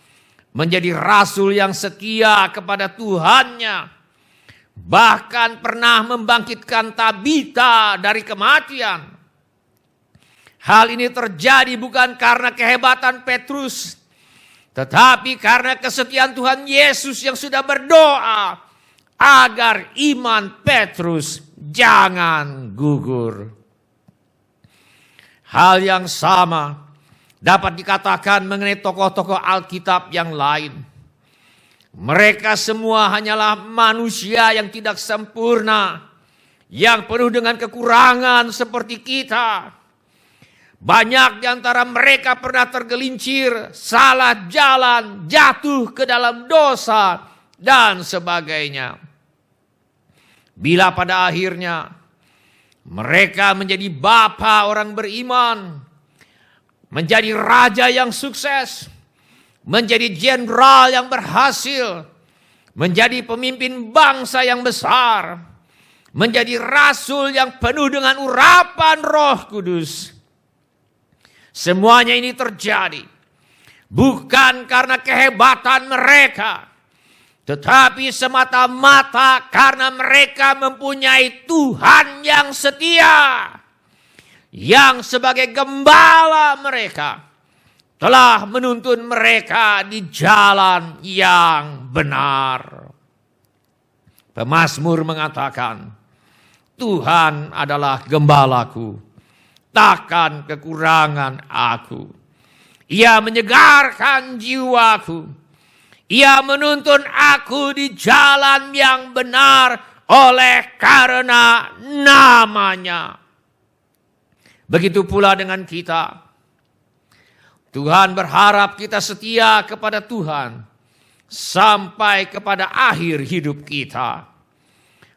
menjadi rasul yang setia kepada Tuhannya. Bahkan pernah membangkitkan Tabita dari kematian. Hal ini terjadi bukan karena kehebatan Petrus, tetapi karena kesetiaan Tuhan Yesus yang sudah berdoa agar iman Petrus jangan gugur. Hal yang sama dapat dikatakan mengenai tokoh-tokoh Alkitab yang lain. Mereka semua hanyalah manusia yang tidak sempurna, yang penuh dengan kekurangan seperti kita. Banyak di antara mereka pernah tergelincir, salah jalan, jatuh ke dalam dosa, dan sebagainya. Bila pada akhirnya mereka menjadi bapa orang beriman, menjadi raja yang sukses, menjadi jenderal yang berhasil, menjadi pemimpin bangsa yang besar, menjadi rasul yang penuh dengan urapan Roh Kudus. Semuanya ini terjadi bukan karena kehebatan mereka, tetapi semata-mata karena mereka mempunyai Tuhan yang setia, yang sebagai gembala mereka telah menuntun mereka di jalan yang benar. Pemazmur mengatakan, Tuhan adalah gembalaku, takkan kekurangan aku. Ia menyegarkan jiwaku. Ia menuntun aku di jalan yang benar oleh karena namanya. Begitu pula dengan kita. Tuhan berharap kita setia kepada Tuhan sampai kepada akhir hidup kita.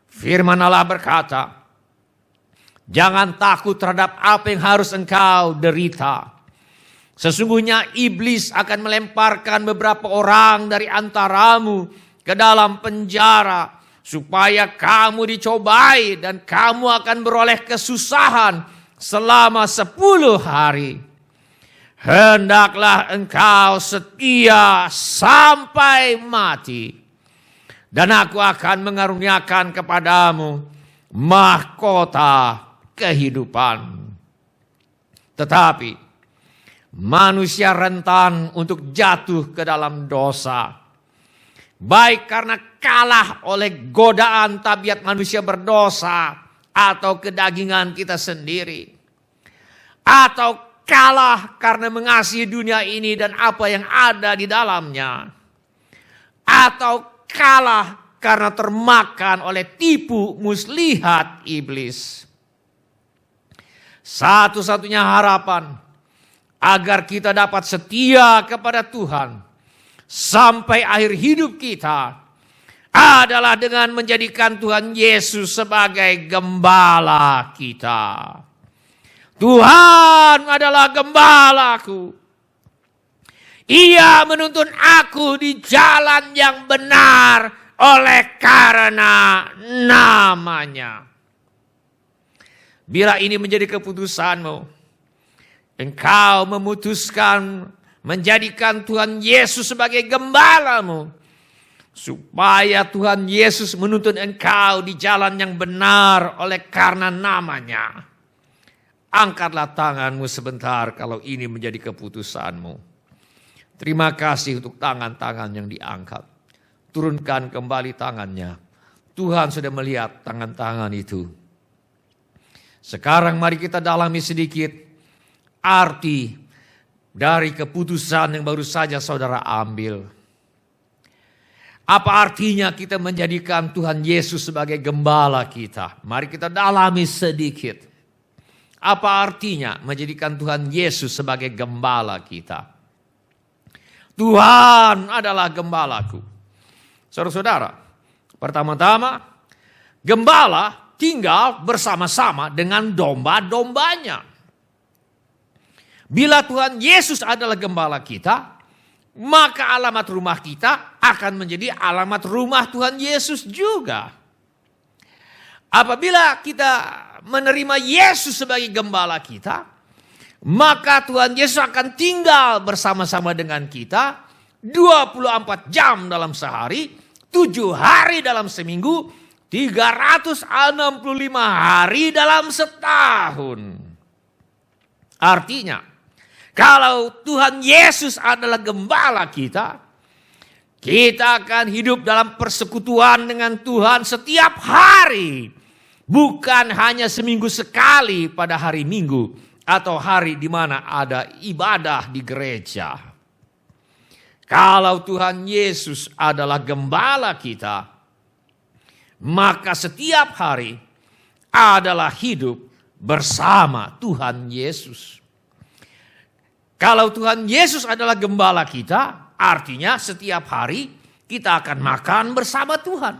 Firman Allah berkata, jangan takut terhadap apa yang harus engkau derita. Sesungguhnya iblis akan melemparkan beberapa orang dari antaramu ke dalam penjara, supaya kamu dicobai dan kamu akan beroleh kesusahan selama 10 hari. Hendaklah engkau setia sampai mati, dan aku akan mengaruniakan kepadamu mahkota kehidupan. Tetapi manusia rentan untuk jatuh ke dalam dosa, baik karena kalah oleh godaan tabiat manusia berdosa atau kedagingan kita sendiri, atau kalah karena mengasihi dunia ini dan apa yang ada di dalamnya, atau kalah karena termakan oleh tipu muslihat iblis. Satu-satunya harapan agar kita dapat setia kepada Tuhan sampai akhir hidup kita adalah dengan menjadikan Tuhan Yesus sebagai gembala kita. Tuhan adalah gembalaku. Ia menuntun aku di jalan yang benar oleh karena namanya. Bila ini menjadi keputusanmu, engkau memutuskan menjadikan Tuhan Yesus sebagai gembalamu, supaya Tuhan Yesus menuntun engkau di jalan yang benar oleh karena namanya. Angkatlah tanganmu sebentar kalau ini menjadi keputusanmu. Terima kasih untuk tangan-tangan yang diangkat. Turunkan kembali tangannya. Tuhan sudah melihat tangan-tangan itu. Sekarang mari kita dalami sedikit arti dari keputusan yang baru saja saudara ambil. Apa artinya kita menjadikan Tuhan Yesus sebagai gembala kita? Mari kita dalami sedikit. Apa artinya menjadikan Tuhan Yesus sebagai gembala kita? Tuhan adalah gembalaku. Saudara-saudara, pertama-tama gembala tinggal bersama-sama dengan domba-dombanya. Bila Tuhan Yesus adalah gembala kita, maka alamat rumah kita akan menjadi alamat rumah Tuhan Yesus juga. Apabila kita menerima Yesus sebagai gembala kita, maka Tuhan Yesus akan tinggal bersama-sama dengan kita 24 jam dalam sehari, 7 hari dalam seminggu, 365 hari dalam setahun. Artinya, kalau Tuhan Yesus adalah gembala kita akan hidup dalam persekutuan dengan Tuhan setiap hari. Bukan hanya seminggu sekali pada hari Minggu atau hari di mana ada ibadah di gereja. Kalau Tuhan Yesus adalah gembala kita, maka setiap hari adalah hidup bersama Tuhan Yesus. Kalau Tuhan Yesus adalah gembala kita, artinya setiap hari kita akan makan bersama Tuhan.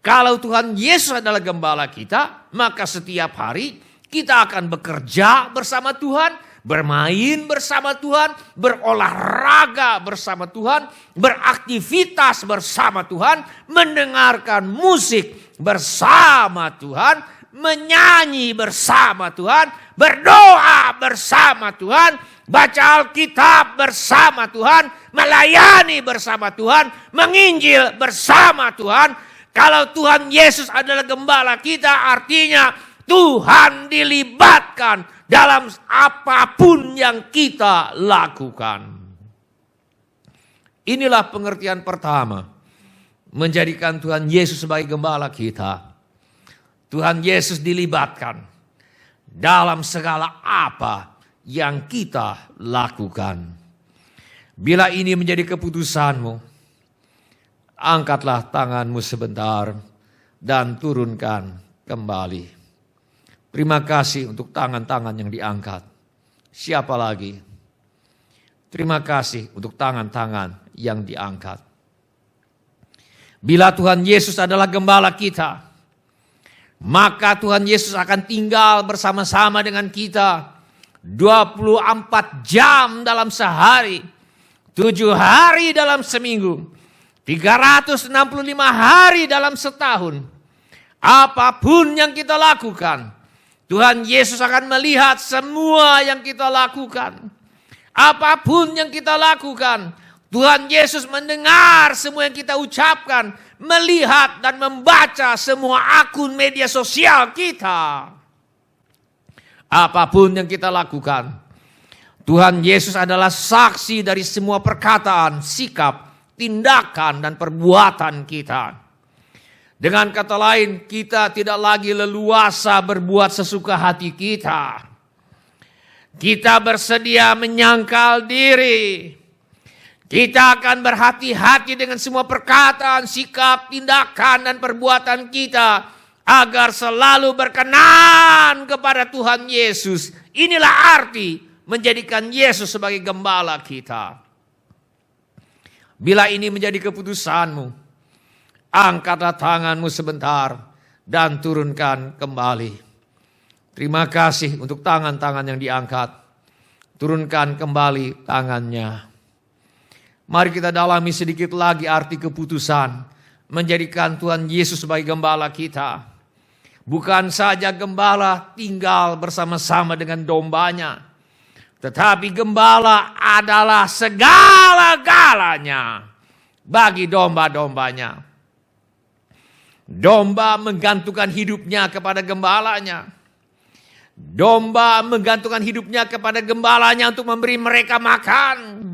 Kalau Tuhan Yesus adalah gembala kita, maka setiap hari kita akan bekerja bersama Tuhan, bermain bersama Tuhan, berolahraga bersama Tuhan, beraktivitas bersama Tuhan, mendengarkan musik bersama Tuhan, menyanyi bersama Tuhan, berdoa bersama Tuhan, baca Alkitab bersama Tuhan, melayani bersama Tuhan, menginjil bersama Tuhan. Kalau Tuhan Yesus adalah gembala kita, artinya Tuhan dilibatkan dalam apapun yang kita lakukan. Inilah pengertian pertama, menjadikan Tuhan Yesus sebagai gembala kita. Tuhan Yesus dilibatkan dalam segala apa yang kita lakukan. Bila ini menjadi keputusanmu, angkatlah tanganmu sebentar dan turunkan kembali. Terima kasih untuk tangan-tangan yang diangkat. Siapa lagi? Terima kasih untuk tangan-tangan yang diangkat. Bila Tuhan Yesus adalah gembala kita, maka Tuhan Yesus akan tinggal bersama-sama dengan kita 24 jam dalam sehari, 7 hari dalam seminggu, 365 hari dalam setahun. Apapun yang kita lakukan, Tuhan Yesus akan melihat semua yang kita lakukan. Apapun yang kita lakukan, Tuhan Yesus mendengar semua yang kita ucapkan, melihat dan membaca semua akun media sosial kita. Apapun yang kita lakukan, Tuhan Yesus adalah saksi dari semua perkataan, sikap, tindakan dan perbuatan kita. Dengan kata lain, kita tidak lagi leluasa berbuat sesuka hati kita. Kita bersedia menyangkal diri. Kita akan berhati-hati dengan semua perkataan, sikap, tindakan dan perbuatan kita agar selalu berkenan kepada Tuhan Yesus. Inilah arti menjadikan Yesus sebagai gembala kita. Bila ini menjadi keputusanmu, angkatlah tanganmu sebentar dan turunkan kembali. Terima kasih untuk tangan-tangan yang diangkat. Turunkan kembali tangannya. Mari kita dalami sedikit lagi arti keputusan menjadikan Tuhan Yesus sebagai gembala kita. Bukan saja gembala tinggal bersama-sama dengan dombanya, tetapi gembala adalah segala-galanya bagi domba-dombanya. Domba menggantungkan hidupnya kepada gembalanya. Domba menggantungkan hidupnya kepada gembalanya untuk memberi mereka makan.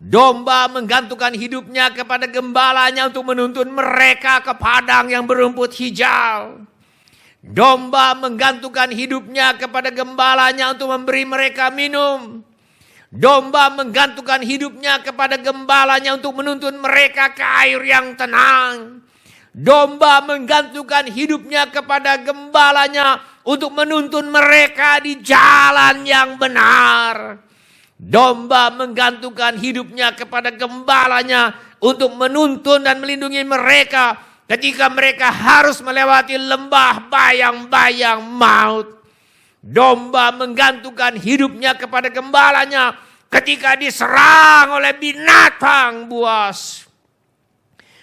Domba menggantungkan hidupnya kepada gembalanya untuk menuntun mereka ke padang yang berumput hijau. Domba menggantungkan hidupnya kepada gembalanya untuk memberi mereka minum. Domba menggantungkan hidupnya kepada gembalanya untuk menuntun mereka ke air yang tenang. Domba menggantungkan hidupnya kepada gembalanya untuk menuntun mereka di jalan yang benar. Domba menggantungkan hidupnya kepada gembalanya untuk menuntun dan melindungi mereka ketika mereka harus melewati lembah bayang-bayang maut. Domba menggantungkan hidupnya kepada gembalanya ketika diserang oleh binatang buas.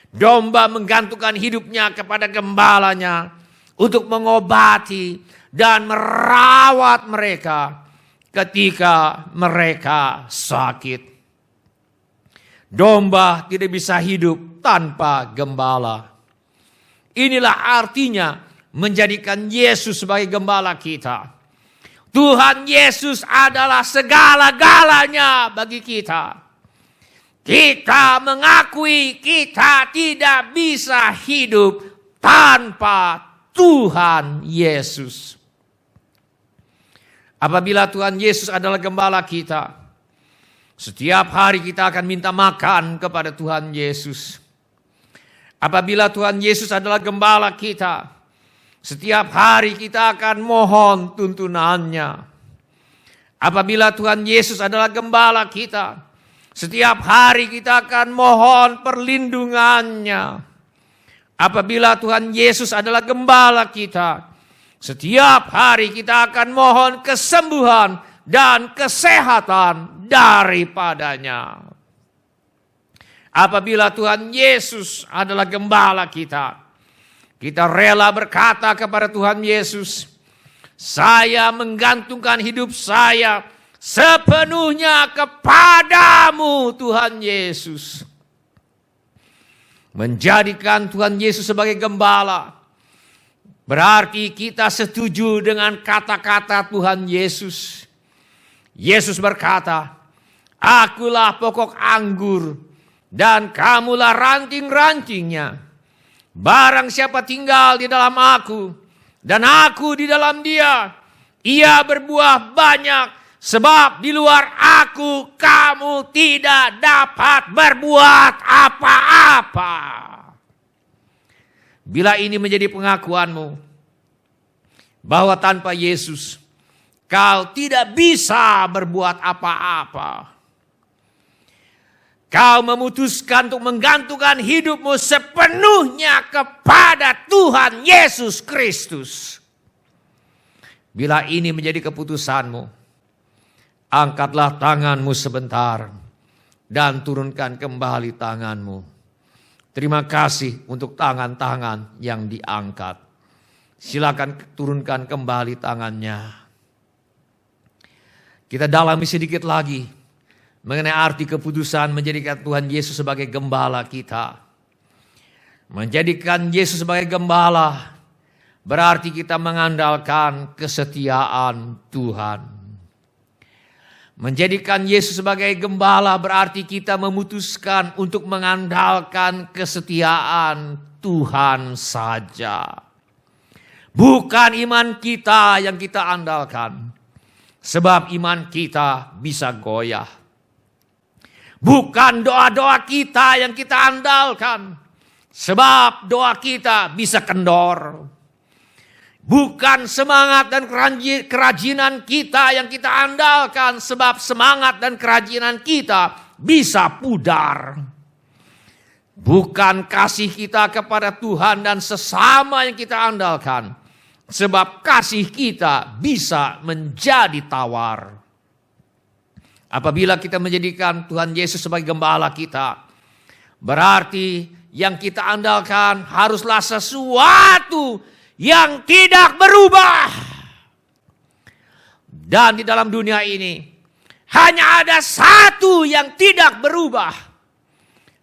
Domba menggantungkan hidupnya kepada gembalanya untuk mengobati dan merawat mereka ketika mereka sakit. Domba tidak bisa hidup tanpa gembala. Inilah artinya menjadikan Yesus sebagai gembala kita. Tuhan Yesus adalah segala-galanya bagi kita. Kita mengakui kita tidak bisa hidup tanpa Tuhan Yesus. Apabila Tuhan Yesus adalah gembala kita, setiap hari kita akan minta makan kepada Tuhan Yesus. Apabila Tuhan Yesus adalah gembala kita, setiap hari kita akan mohon tuntunannya. Apabila Tuhan Yesus adalah gembala kita, setiap hari kita akan mohon perlindungannya. Apabila Tuhan Yesus adalah gembala kita, setiap hari kita akan mohon kesembuhan dan kesehatan daripadanya. Apabila Tuhan Yesus adalah gembala kita, kita rela berkata kepada Tuhan Yesus, saya menggantungkan hidup saya sepenuhnya kepadamu Tuhan Yesus. Menjadikan Tuhan Yesus sebagai gembala berarti kita setuju dengan kata-kata Tuhan Yesus. Yesus berkata, akulah pokok anggur dan kamulah ranting-rantingnya. Barang siapa tinggal di dalam aku dan aku di dalam dia, ia berbuah banyak. Sebab di luar aku kamu tidak dapat berbuat apa-apa. Bila ini menjadi pengakuanmu bahwa tanpa Yesus kau tidak bisa berbuat apa-apa. Kau memutuskan untuk menggantungkan hidupmu sepenuhnya kepada Tuhan Yesus Kristus. Bila ini menjadi keputusanmu, angkatlah tanganmu sebentar dan turunkan kembali tanganmu. Terima kasih untuk tangan-tangan yang diangkat. Silakan turunkan kembali tangannya. Kita dalami sedikit lagi mengenai arti keputusan menjadikan Tuhan Yesus sebagai gembala kita. Menjadikan Yesus sebagai gembala berarti kita mengandalkan kesetiaan Tuhan. Menjadikan Yesus sebagai gembala berarti kita memutuskan untuk mengandalkan kesetiaan Tuhan saja. Bukan iman kita yang kita andalkan. Sebab iman kita bisa goyah. Bukan doa-doa kita yang kita andalkan. Sebab doa kita bisa kendor. Bukan semangat dan kerajinan kita yang kita andalkan. Sebab semangat dan kerajinan kita bisa pudar. Bukan kasih kita kepada Tuhan dan sesama yang kita andalkan. Sebab kasih kita bisa menjadi tawar. Apabila kita menjadikan Tuhan Yesus sebagai gembala kita, berarti yang kita andalkan haruslah sesuatu yang tidak berubah. Dan di dalam dunia ini hanya ada satu yang tidak berubah,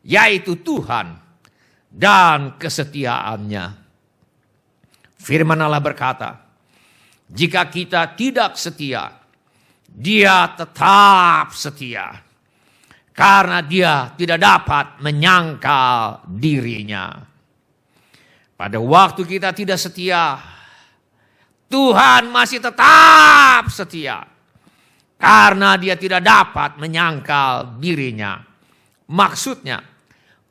yaitu Tuhan dan kesetiaannya. Firman Allah berkata, jika kita tidak setia, Dia tetap setia. Karena Dia tidak dapat menyangkal dirinya. Pada waktu kita tidak setia, Tuhan masih tetap setia. Karena Dia tidak dapat menyangkal dirinya. Maksudnya,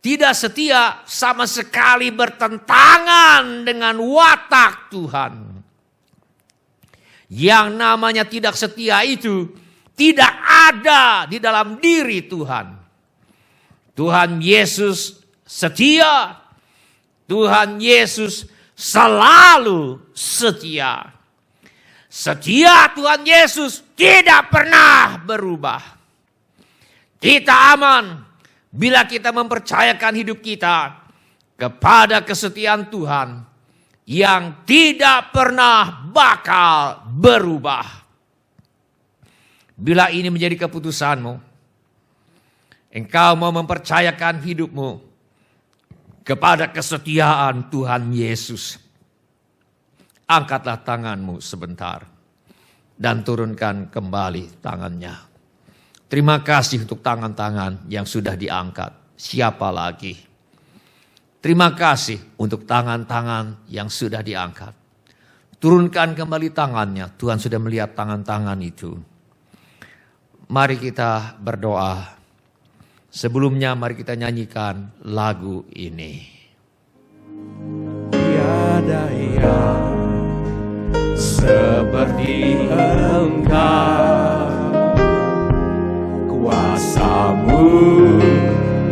tidak setia sama sekali bertentangan dengan watak Tuhan. Yang namanya tidak setia itu tidak ada di dalam diri Tuhan. Tuhan Yesus setia. Tuhan Yesus selalu setia. Setia Tuhan Yesus tidak pernah berubah. Kita aman bila kita mempercayakan hidup kita kepada kesetiaan Tuhan yang tidak pernah bakal berubah. Bila ini menjadi keputusanmu, engkau mau mempercayakan hidupmu kepada kesetiaan Tuhan Yesus, angkatlah tanganmu sebentar dan turunkan kembali tangannya. Terima kasih untuk tangan-tangan yang sudah diangkat. Siapa lagi? Terima kasih untuk tangan-tangan yang sudah diangkat. Turunkan kembali tangannya. Tuhan sudah melihat tangan-tangan itu. Mari kita berdoa. Sebelumnya mari kita nyanyikan lagu ini. Tiada yang seperti Engkau, kuasa-Mu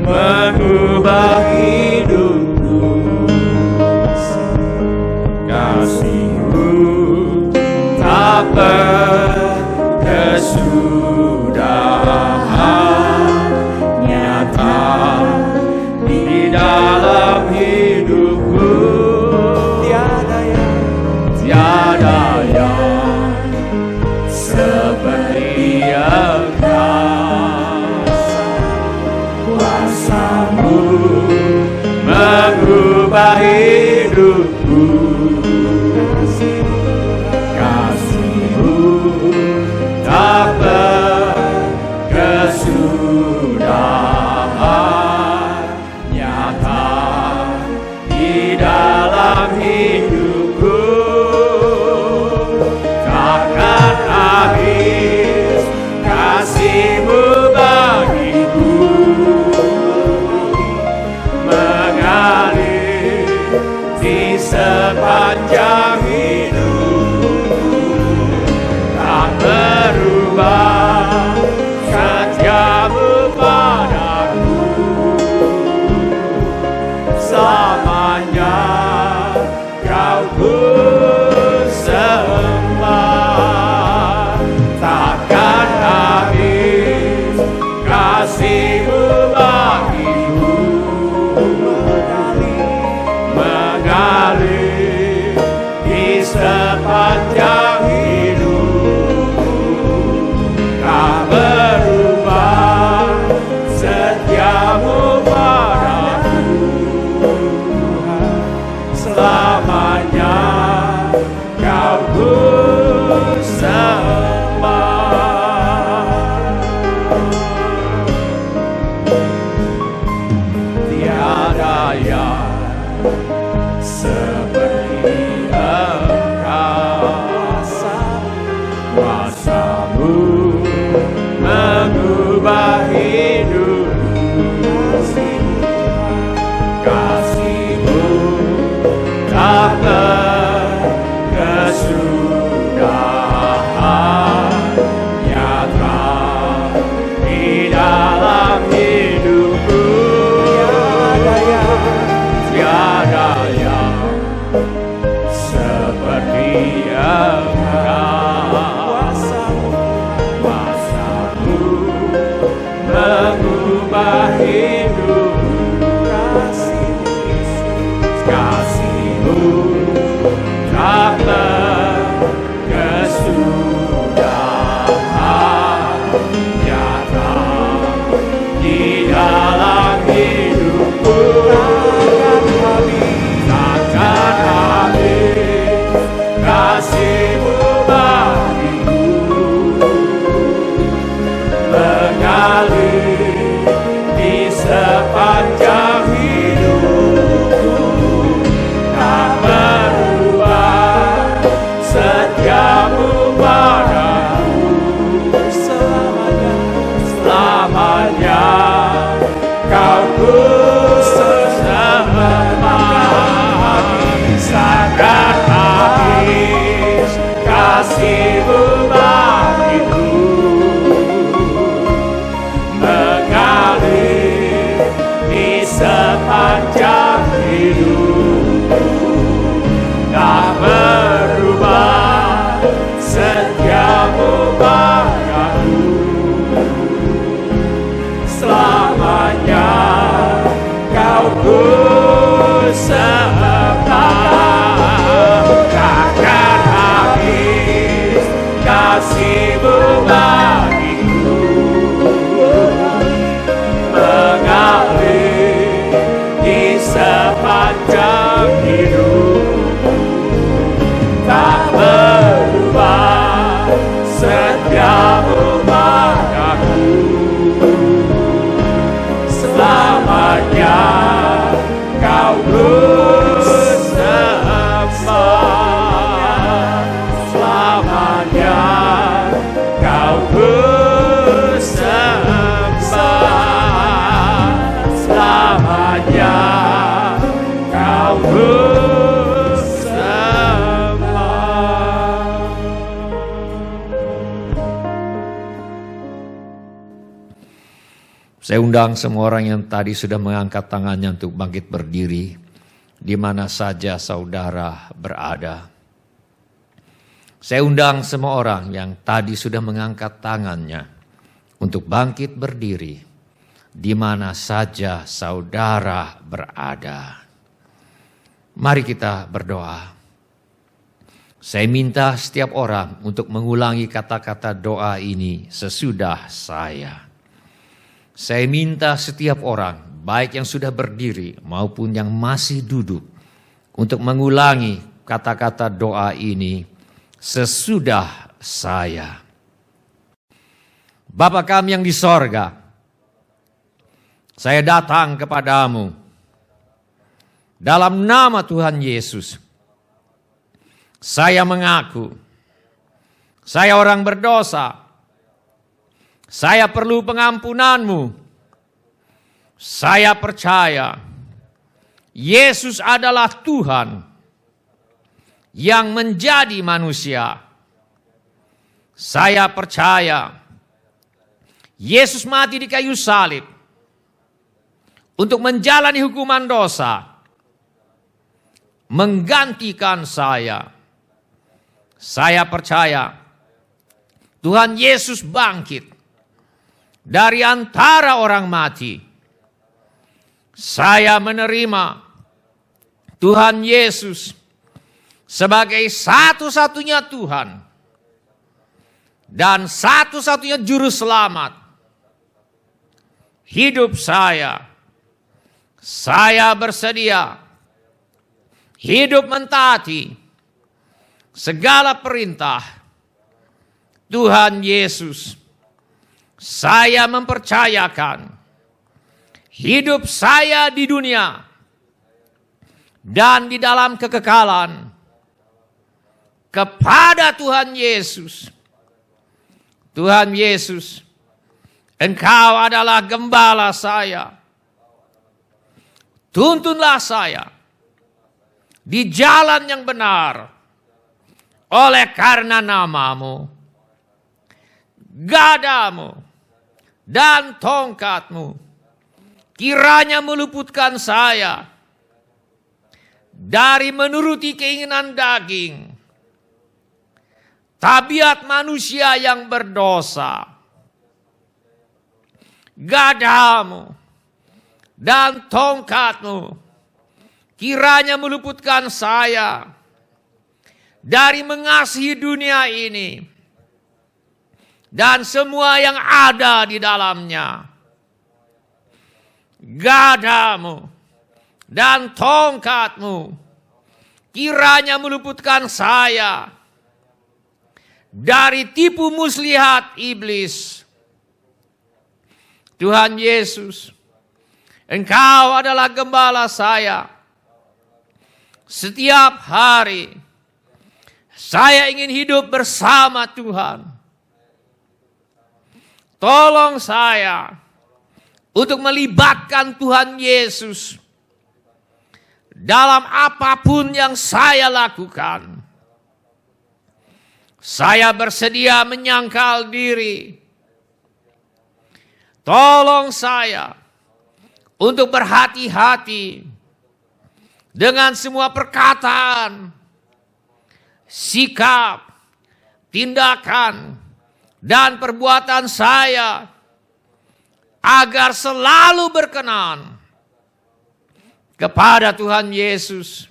mengubah hidupku, kasih-Mu tak berkesudahan, nyata di dalam hidupku. Tiada yang seperti Engkau, kuasa-Mu mengubah hidupku, kasih-Mu tak setiamu padaku. Selamanya kau bersembah, selamanya kau bersembah, selamanya kau bersembah. Saya undang semua orang yang tadi sudah mengangkat tangannya untuk bangkit berdiri, di mana saja saudara berada. Saya undang semua orang yang tadi sudah mengangkat tangannya untuk bangkit berdiri, di mana saja saudara berada. Mari kita berdoa. Saya minta setiap orang untuk mengulangi kata-kata doa ini sesudah saya. Saya minta setiap orang, baik yang sudah berdiri maupun yang masih duduk, untuk mengulangi kata-kata doa ini sesudah saya. Bapa kami yang di sorga, saya datang kepadamu dalam nama Tuhan Yesus. Saya mengaku, saya orang berdosa. Saya perlu pengampunanmu. Saya percaya Yesus adalah Tuhan yang menjadi manusia. Saya percaya Yesus mati di kayu salib untuk menjalani hukuman dosa, menggantikan saya. Saya percaya Tuhan Yesus bangkit dari antara orang mati. Saya menerima Tuhan Yesus sebagai satu-satunya Tuhan dan satu-satunya juru selamat hidup saya. Saya bersedia hidup mentaati segala perintah Tuhan Yesus. Saya mempercayakan hidup saya di dunia dan di dalam kekekalan kepada Tuhan Yesus. Tuhan Yesus, Engkau adalah gembala saya. Tuntunlah saya di jalan yang benar oleh karena nama-Mu, gadamu dan tongkat-Mu kiranya meluputkan saya dari menuruti keinginan daging, tabiat manusia yang berdosa. Gadamu dan tongkat-Mu kiranya meluputkan saya dari mengasihi dunia ini dan semua yang ada di dalamnya. Gadamu dan tongkat-Mu kiranya meluputkan saya dari tipu muslihat iblis. Tuhan Yesus, Engkau adalah gembala saya. Setiap hari saya ingin hidup bersama Tuhan. Tolong saya untuk melibatkan Tuhan Yesus dalam apapun yang saya lakukan. Saya bersedia menyangkal diri. Tolong saya untuk berhati-hati dengan semua perkataan, sikap, tindakan, dan perbuatan saya agar selalu berkenan kepada Tuhan Yesus.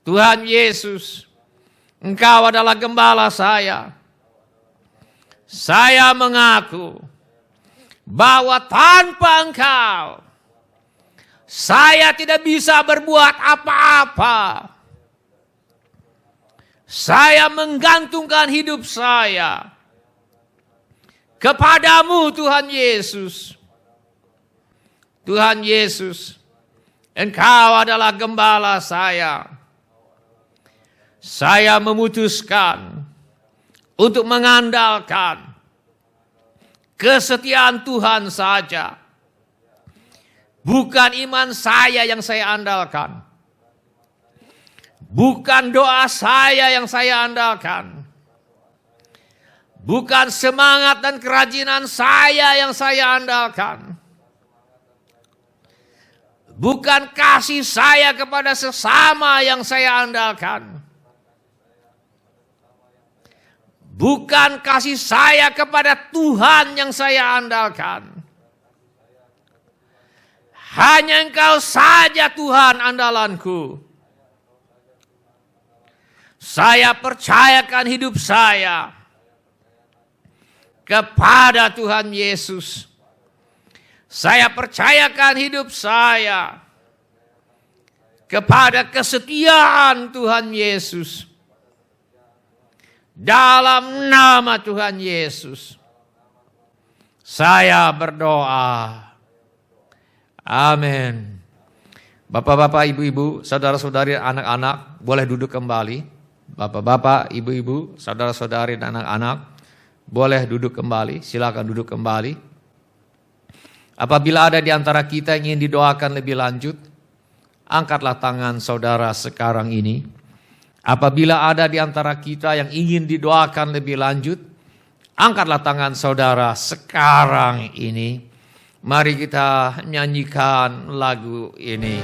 Tuhan Yesus, Engkau adalah gembala saya. Saya mengaku bahwa tanpa Engkau saya tidak bisa berbuat apa-apa. Saya menggantungkan hidup saya kepadamu Tuhan Yesus. Tuhan Yesus, Engkau adalah gembala saya. Saya memutuskan untuk mengandalkan kesetiaan Tuhan saja. Bukan iman saya yang saya andalkan. Bukan doa saya yang saya andalkan. Bukan semangat dan kerajinan saya yang saya andalkan. Bukan kasih saya kepada sesama yang saya andalkan. Bukan kasih saya kepada Tuhan yang saya andalkan. Hanya Engkau saja Tuhan andalanku. Saya percayakan hidup saya kepada Tuhan Yesus. Saya percayakan hidup saya kepada kesetiaan Tuhan Yesus. Dalam nama Tuhan Yesus, saya berdoa. Amin. Bapak-bapak, ibu-ibu, saudara-saudari, anak-anak, boleh duduk kembali. Bapak-bapak, ibu-ibu, saudara-saudari, dan anak-anak, boleh duduk kembali. Silakan duduk kembali. Apabila ada di antara kita yang ingin didoakan lebih lanjut, angkatlah tangan saudara sekarang ini. Apabila ada di antara kita yang ingin didoakan lebih lanjut, angkatlah tangan saudara sekarang ini. Mari kita nyanyikan lagu ini.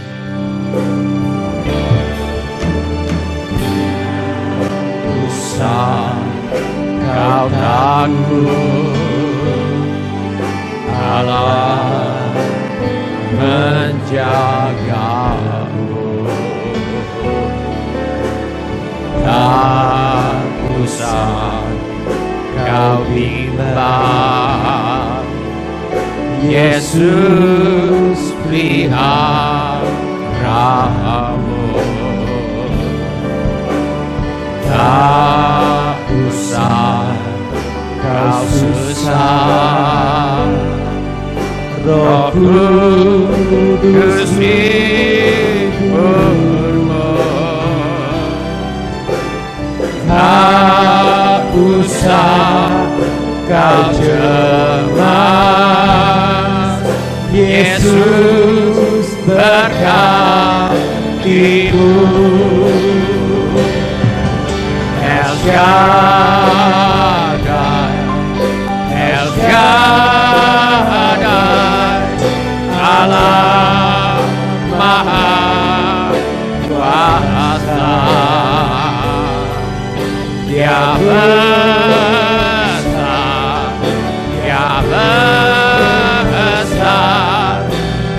Usah kau takut, Allah menjagamu. Tak usah kau bimbang, Yesus peliharamu. Tak usah kau susah, Roh Kudus menghiburmu. Tak usah kau cemas, Yesus berkatimu. El Shaddai, El Shaddai, Allah Maha Kuasa. Dia besar, Dia besar,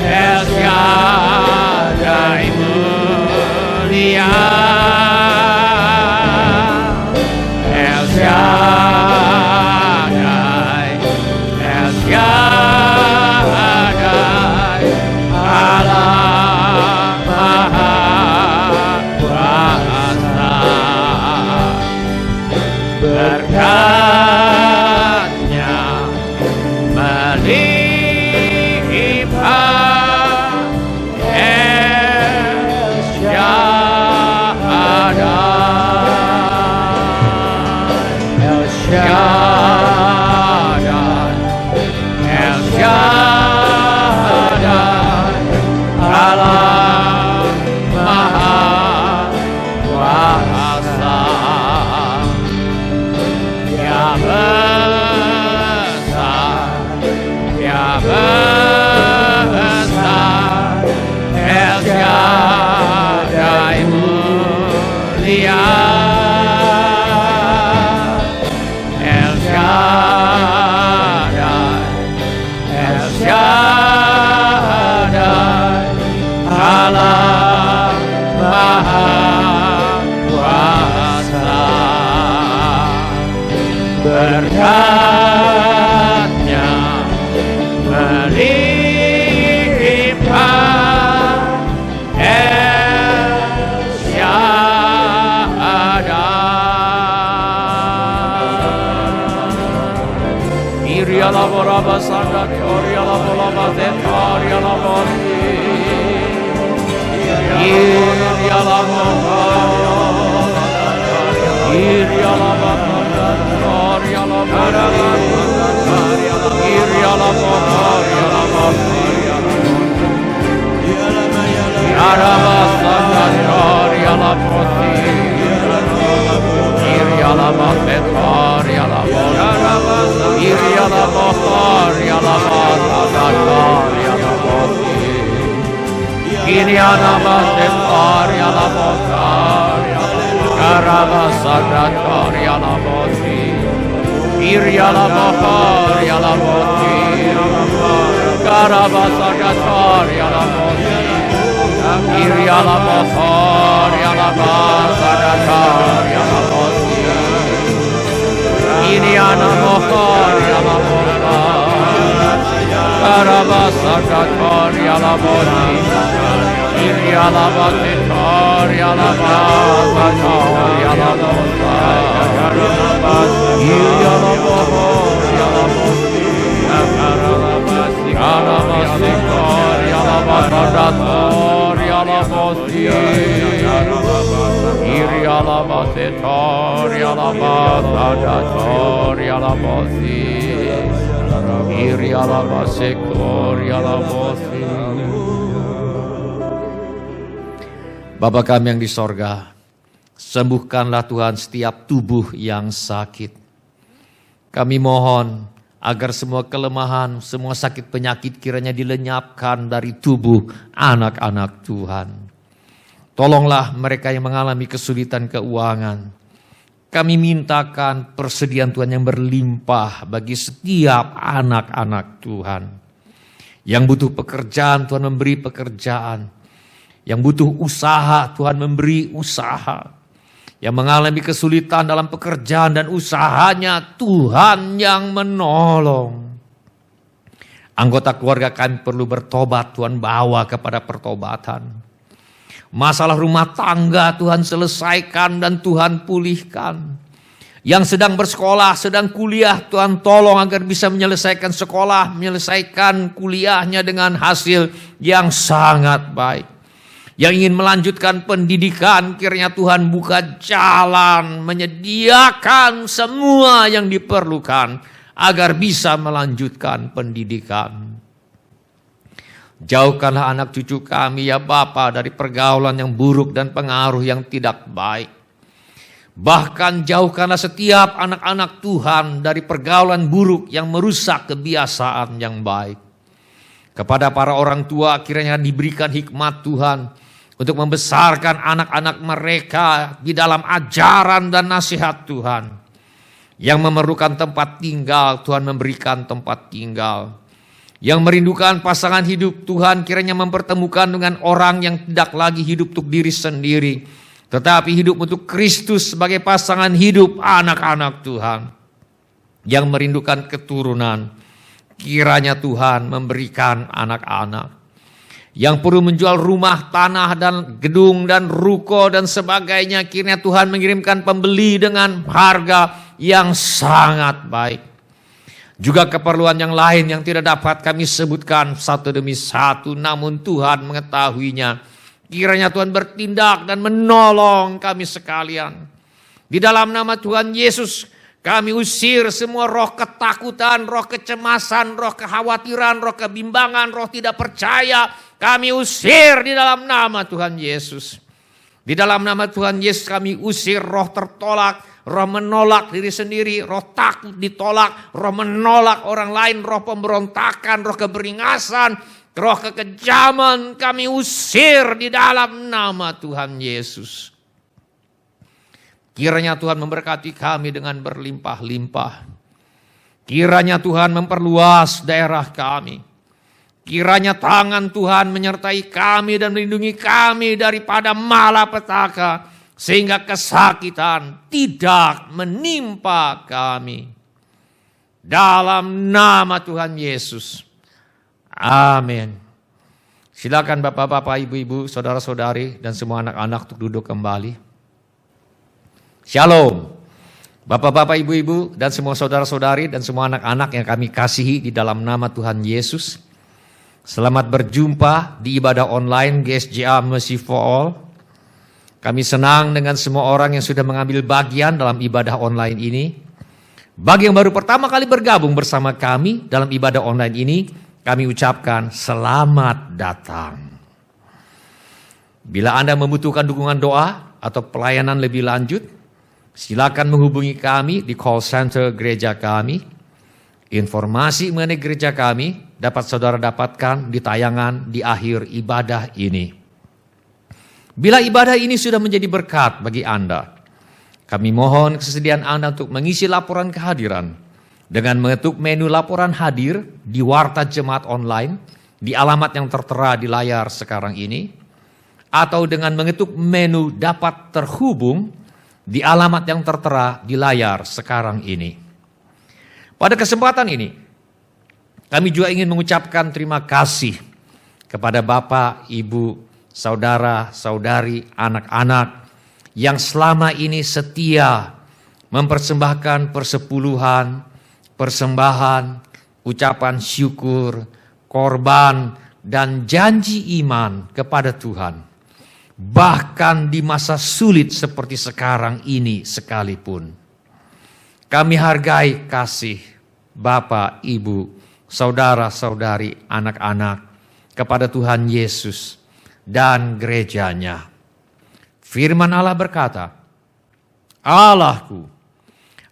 El Shaddai mulia, El Shaddai, El Shaddai, Allah Maha Kuasa. Iria la boraba sanda toria la boraba tentaria la bosi. Iria la boraba. Iria la boraba toria la boraba. Iria la boraba la bosi. Araba sanda toria la bosi. Iria la tentaria la bosi. Iria la boharia la boharia la bosi. Iria la boharia la boharia. Karava sadatoria la bosi. Iria la boharia la bosi. Karava sadatoria la bosi. Iria la boharia la sadatoria la bosi. Iriana mohoria la boha, Karabasa katoria la bodi, Iria la batetoria la batatoria la boha, Iria la bohoria la bodi, Karabasikoria la batatoria la bodi, Iria la batetoria la batatoria la bosi. Iria la basekoria la bosi. Bapa kami yang di sorga, sembuhkanlah Tuhan setiap tubuh yang sakit. Kami mohon agar semua kelemahan, semua sakit penyakit kiranya dilenyapkan dari tubuh anak-anak Tuhan. Tolonglah mereka yang mengalami kesulitan keuangan. Kami mintakan persediaan Tuhan yang berlimpah bagi setiap anak-anak Tuhan. Yang butuh pekerjaan, Tuhan memberi pekerjaan. Yang butuh usaha, Tuhan memberi usaha. Yang mengalami kesulitan dalam pekerjaan dan usahanya, Tuhan yang menolong. Anggota keluarga kami perlu bertobat, Tuhan bawa kepada pertobatan. Masalah rumah tangga Tuhan selesaikan dan Tuhan pulihkan. Yang sedang bersekolah, sedang kuliah, Tuhan tolong agar bisa menyelesaikan sekolah, menyelesaikan kuliahnya dengan hasil yang sangat baik. Yang ingin melanjutkan pendidikan, kiranya Tuhan buka jalan, menyediakan semua yang diperlukan agar bisa melanjutkan pendidikan. Jauhkanlah anak cucu kami ya Bapa dari pergaulan yang buruk dan pengaruh yang tidak baik. Bahkan jauhkanlah setiap anak-anak Tuhan dari pergaulan buruk yang merusak kebiasaan yang baik. Kepada para orang tua kiranya diberikan hikmat Tuhan untuk membesarkan anak-anak mereka di dalam ajaran dan nasihat Tuhan. Yang memerlukan tempat tinggal, Tuhan memberikan tempat tinggal. Yang merindukan pasangan hidup, Tuhan kiranya mempertemukan dengan orang yang tidak lagi hidup untuk diri sendiri, tetapi hidup untuk Kristus sebagai pasangan hidup anak-anak Tuhan. Yang merindukan keturunan, kiranya Tuhan memberikan anak-anak. Yang perlu menjual rumah, tanah, dan gedung, dan ruko, dan sebagainya, kiranya Tuhan mengirimkan pembeli dengan harga yang sangat baik. Juga keperluan yang lain yang tidak dapat kami sebutkan satu demi satu, namun Tuhan mengetahuinya. Kiranya Tuhan bertindak dan menolong kami sekalian. Di dalam nama Tuhan Yesus, kami usir semua roh ketakutan, roh kecemasan, roh kekhawatiran, roh kebimbangan, roh tidak percaya. Kami usir di dalam nama Tuhan Yesus. Di dalam nama Tuhan Yesus kami usir roh tertolak, roh menolak diri sendiri, roh takut ditolak, roh menolak orang lain, roh pemberontakan, roh keberingasan, roh kekejaman. Kami usir di dalam nama Tuhan Yesus. Kiranya Tuhan memberkati kami dengan berlimpah-limpah. Kiranya Tuhan memperluas daerah kami. Kiranya tangan Tuhan menyertai kami dan melindungi kami daripada malapetaka, sehingga kesakitan tidak menimpa kami. Dalam nama Tuhan Yesus. Amin. Silakan bapak-bapak, ibu-ibu, saudara-saudari, dan semua anak-anak untuk duduk kembali. Shalom. Bapak-bapak, ibu-ibu, dan semua saudara-saudari, dan semua anak-anak yang kami kasihi di dalam nama Tuhan Yesus. Selamat berjumpa di ibadah online GSJA Mercy for All. Kami senang dengan semua orang yang sudah mengambil bagian dalam ibadah online ini. Bagi yang baru pertama kali bergabung bersama kami dalam ibadah online ini, kami ucapkan selamat datang. Bila Anda membutuhkan dukungan doa atau pelayanan lebih lanjut, silakan menghubungi kami di call center gereja kami. Informasi mengenai gereja kami dapat saudara dapatkan di tayangan di akhir ibadah ini. Bila ibadah ini sudah menjadi berkat bagi Anda, kami mohon kesediaan Anda untuk mengisi laporan kehadiran dengan mengetuk menu laporan hadir di Warta Jemaat Online di alamat yang tertera di layar sekarang ini, atau dengan mengetuk menu dapat terhubung di alamat yang tertera di layar sekarang ini. Pada kesempatan ini, kami juga ingin mengucapkan terima kasih kepada Bapak, Ibu, Saudara, Saudari, anak-anak yang selama ini setia mempersembahkan persepuluhan, persembahan, ucapan syukur, korban, dan janji iman kepada Tuhan. Bahkan di masa sulit seperti sekarang ini sekalipun. Kami hargai kasih Bapak, Ibu, Saudara, Saudari, anak-anak kepada Tuhan Yesus dan gerejanya. Firman Allah berkata, Allahku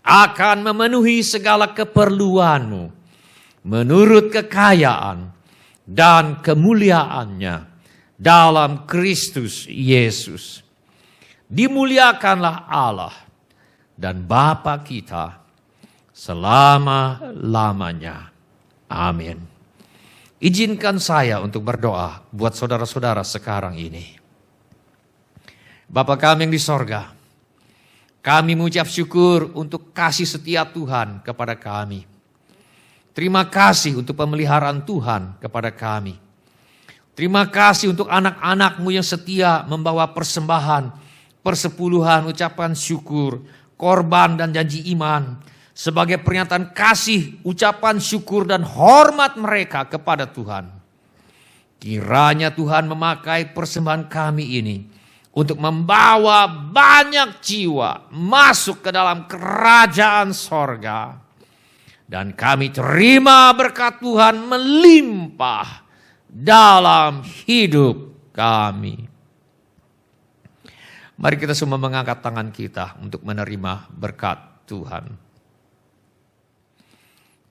akan memenuhi segala keperluanmu menurut kekayaan dan kemuliaannya dalam Kristus Yesus. Dimuliakanlah Allah dan Bapa kita selama-lamanya. Amin. Izinkan saya untuk berdoa buat saudara-saudara sekarang ini. Bapa kami yang di sorga, kami mengucap syukur untuk kasih setia Tuhan kepada kami. Terima kasih untuk pemeliharaan Tuhan kepada kami. Terima kasih untuk anak-anak-Mu yang setia membawa persembahan, persepuluhan, ucapan syukur, korban dan janji iman sebagai pernyataan kasih, ucapan syukur dan hormat mereka kepada Tuhan. Kiranya Tuhan memakai persembahan kami ini untuk membawa banyak jiwa masuk ke dalam kerajaan sorga. Dan kami terima berkat Tuhan melimpah dalam hidup kami. Mari kita semua mengangkat tangan kita untuk menerima berkat Tuhan.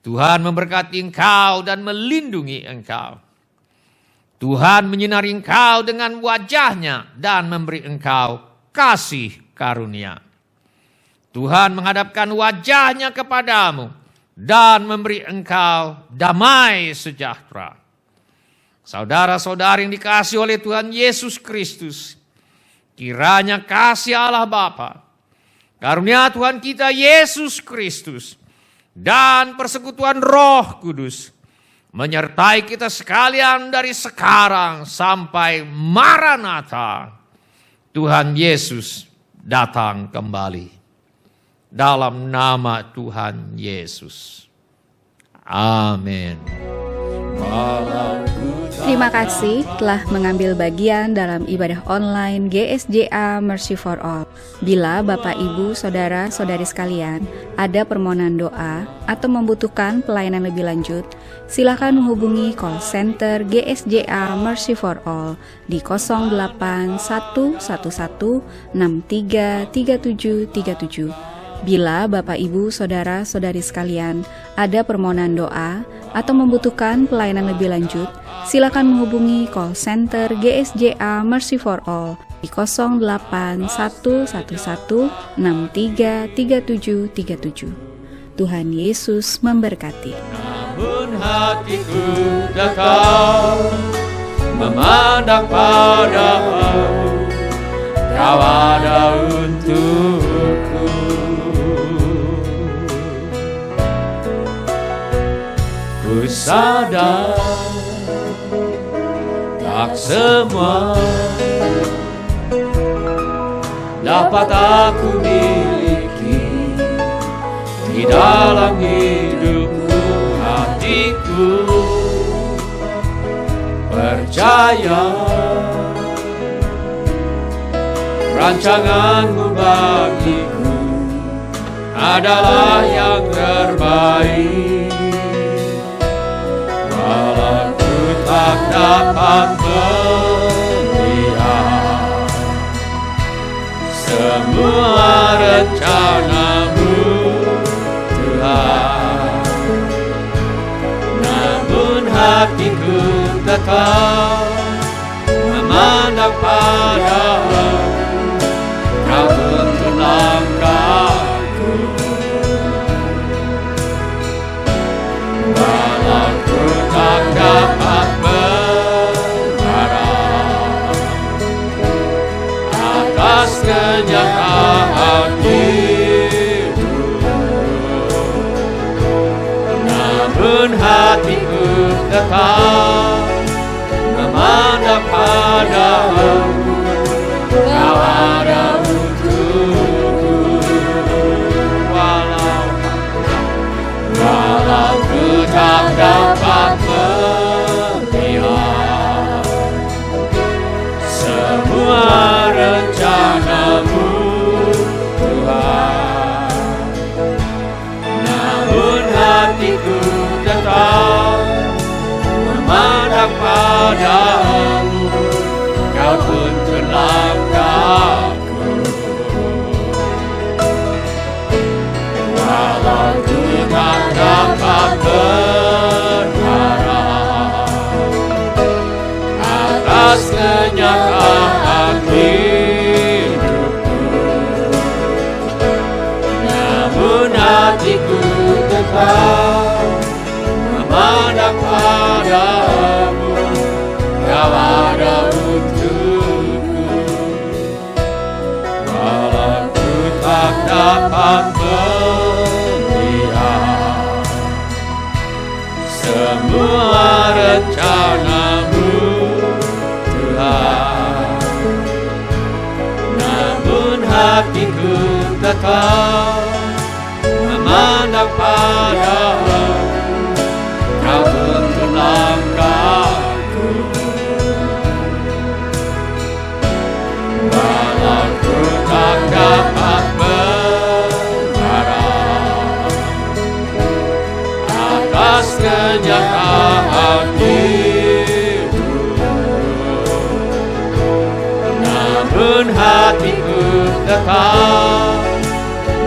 Tuhan memberkati engkau dan melindungi engkau. Tuhan menyinari engkau dengan wajahnya dan memberi engkau kasih karunia. Tuhan menghadapkan wajahnya kepadamu dan memberi engkau damai sejahtera. Saudara-saudari yang dikasihi oleh Tuhan Yesus Kristus, kiranya kasih Allah Bapa, karunia Tuhan kita Yesus Kristus, dan persekutuan Roh Kudus menyertai kita sekalian dari sekarang sampai Maranatha. Tuhan Yesus datang kembali. Dalam nama Tuhan Yesus. Amin. Terima kasih telah mengambil bagian dalam ibadah online GSJA Mercy for All. Bila Bapak, Ibu, Saudara, Saudari sekalian ada permohonan doa atau membutuhkan pelayanan lebih lanjut, silakan menghubungi call center GSJA Mercy for All di 08111633737. Bila Bapak, Ibu, Saudara, Saudari sekalian ada permohonan doa atau membutuhkan pelayanan lebih lanjut, silakan menghubungi call center GSJA Mercy for All di 08111633737. Tuhan Yesus memberkati. Namun hatiku datang memandang padamu, Kau ada untukku. Ku sadar tak semua dapat aku miliki, di dalam hidupku, hatiku percaya rancanganmu bagiku adalah yang terbaik. Walau ku tak dapat melihat semua rencanamu, Tuhan, namun hatiku tetap memandang padamu. Kau tuntun langkahku, walau ku tak dapat berharap atas kenyataan hidup, namun hatiku tetap memandang padamu. Kau ada untukku, walau ku tak dapat melihat semua rencanamu, Tuhan, namun hatiku tetap memandang padamu. Kau tuntun langkahku, walau ku tak dapat berharap atas kenyataan hidupku, namun hatiku tetap memandang padamu. Kau ada untukku, walau ku tak dapat melihat semua rencanamu, Tuhan, namun hatiku tetap memandang padamu. Kau tuntun langkahku, walau ku tak dapat berharap atas kenyataan hidup, namun hatiku tetap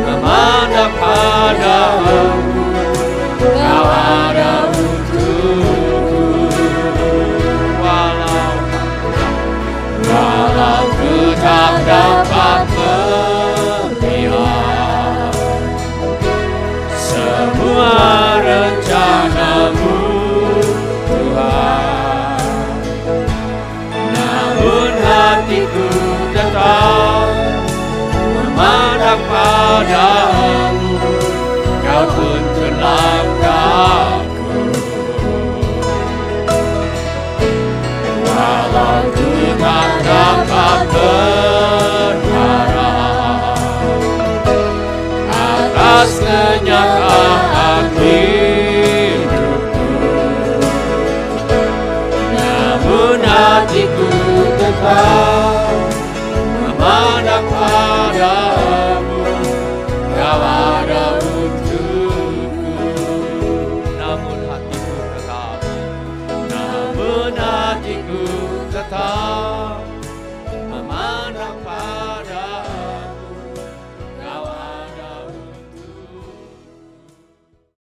memandang padamu. Kau ada untukku, walau ku tak dapat melihat semua rencanamu, Tuhan, namun hatiku tetap memandang padamu.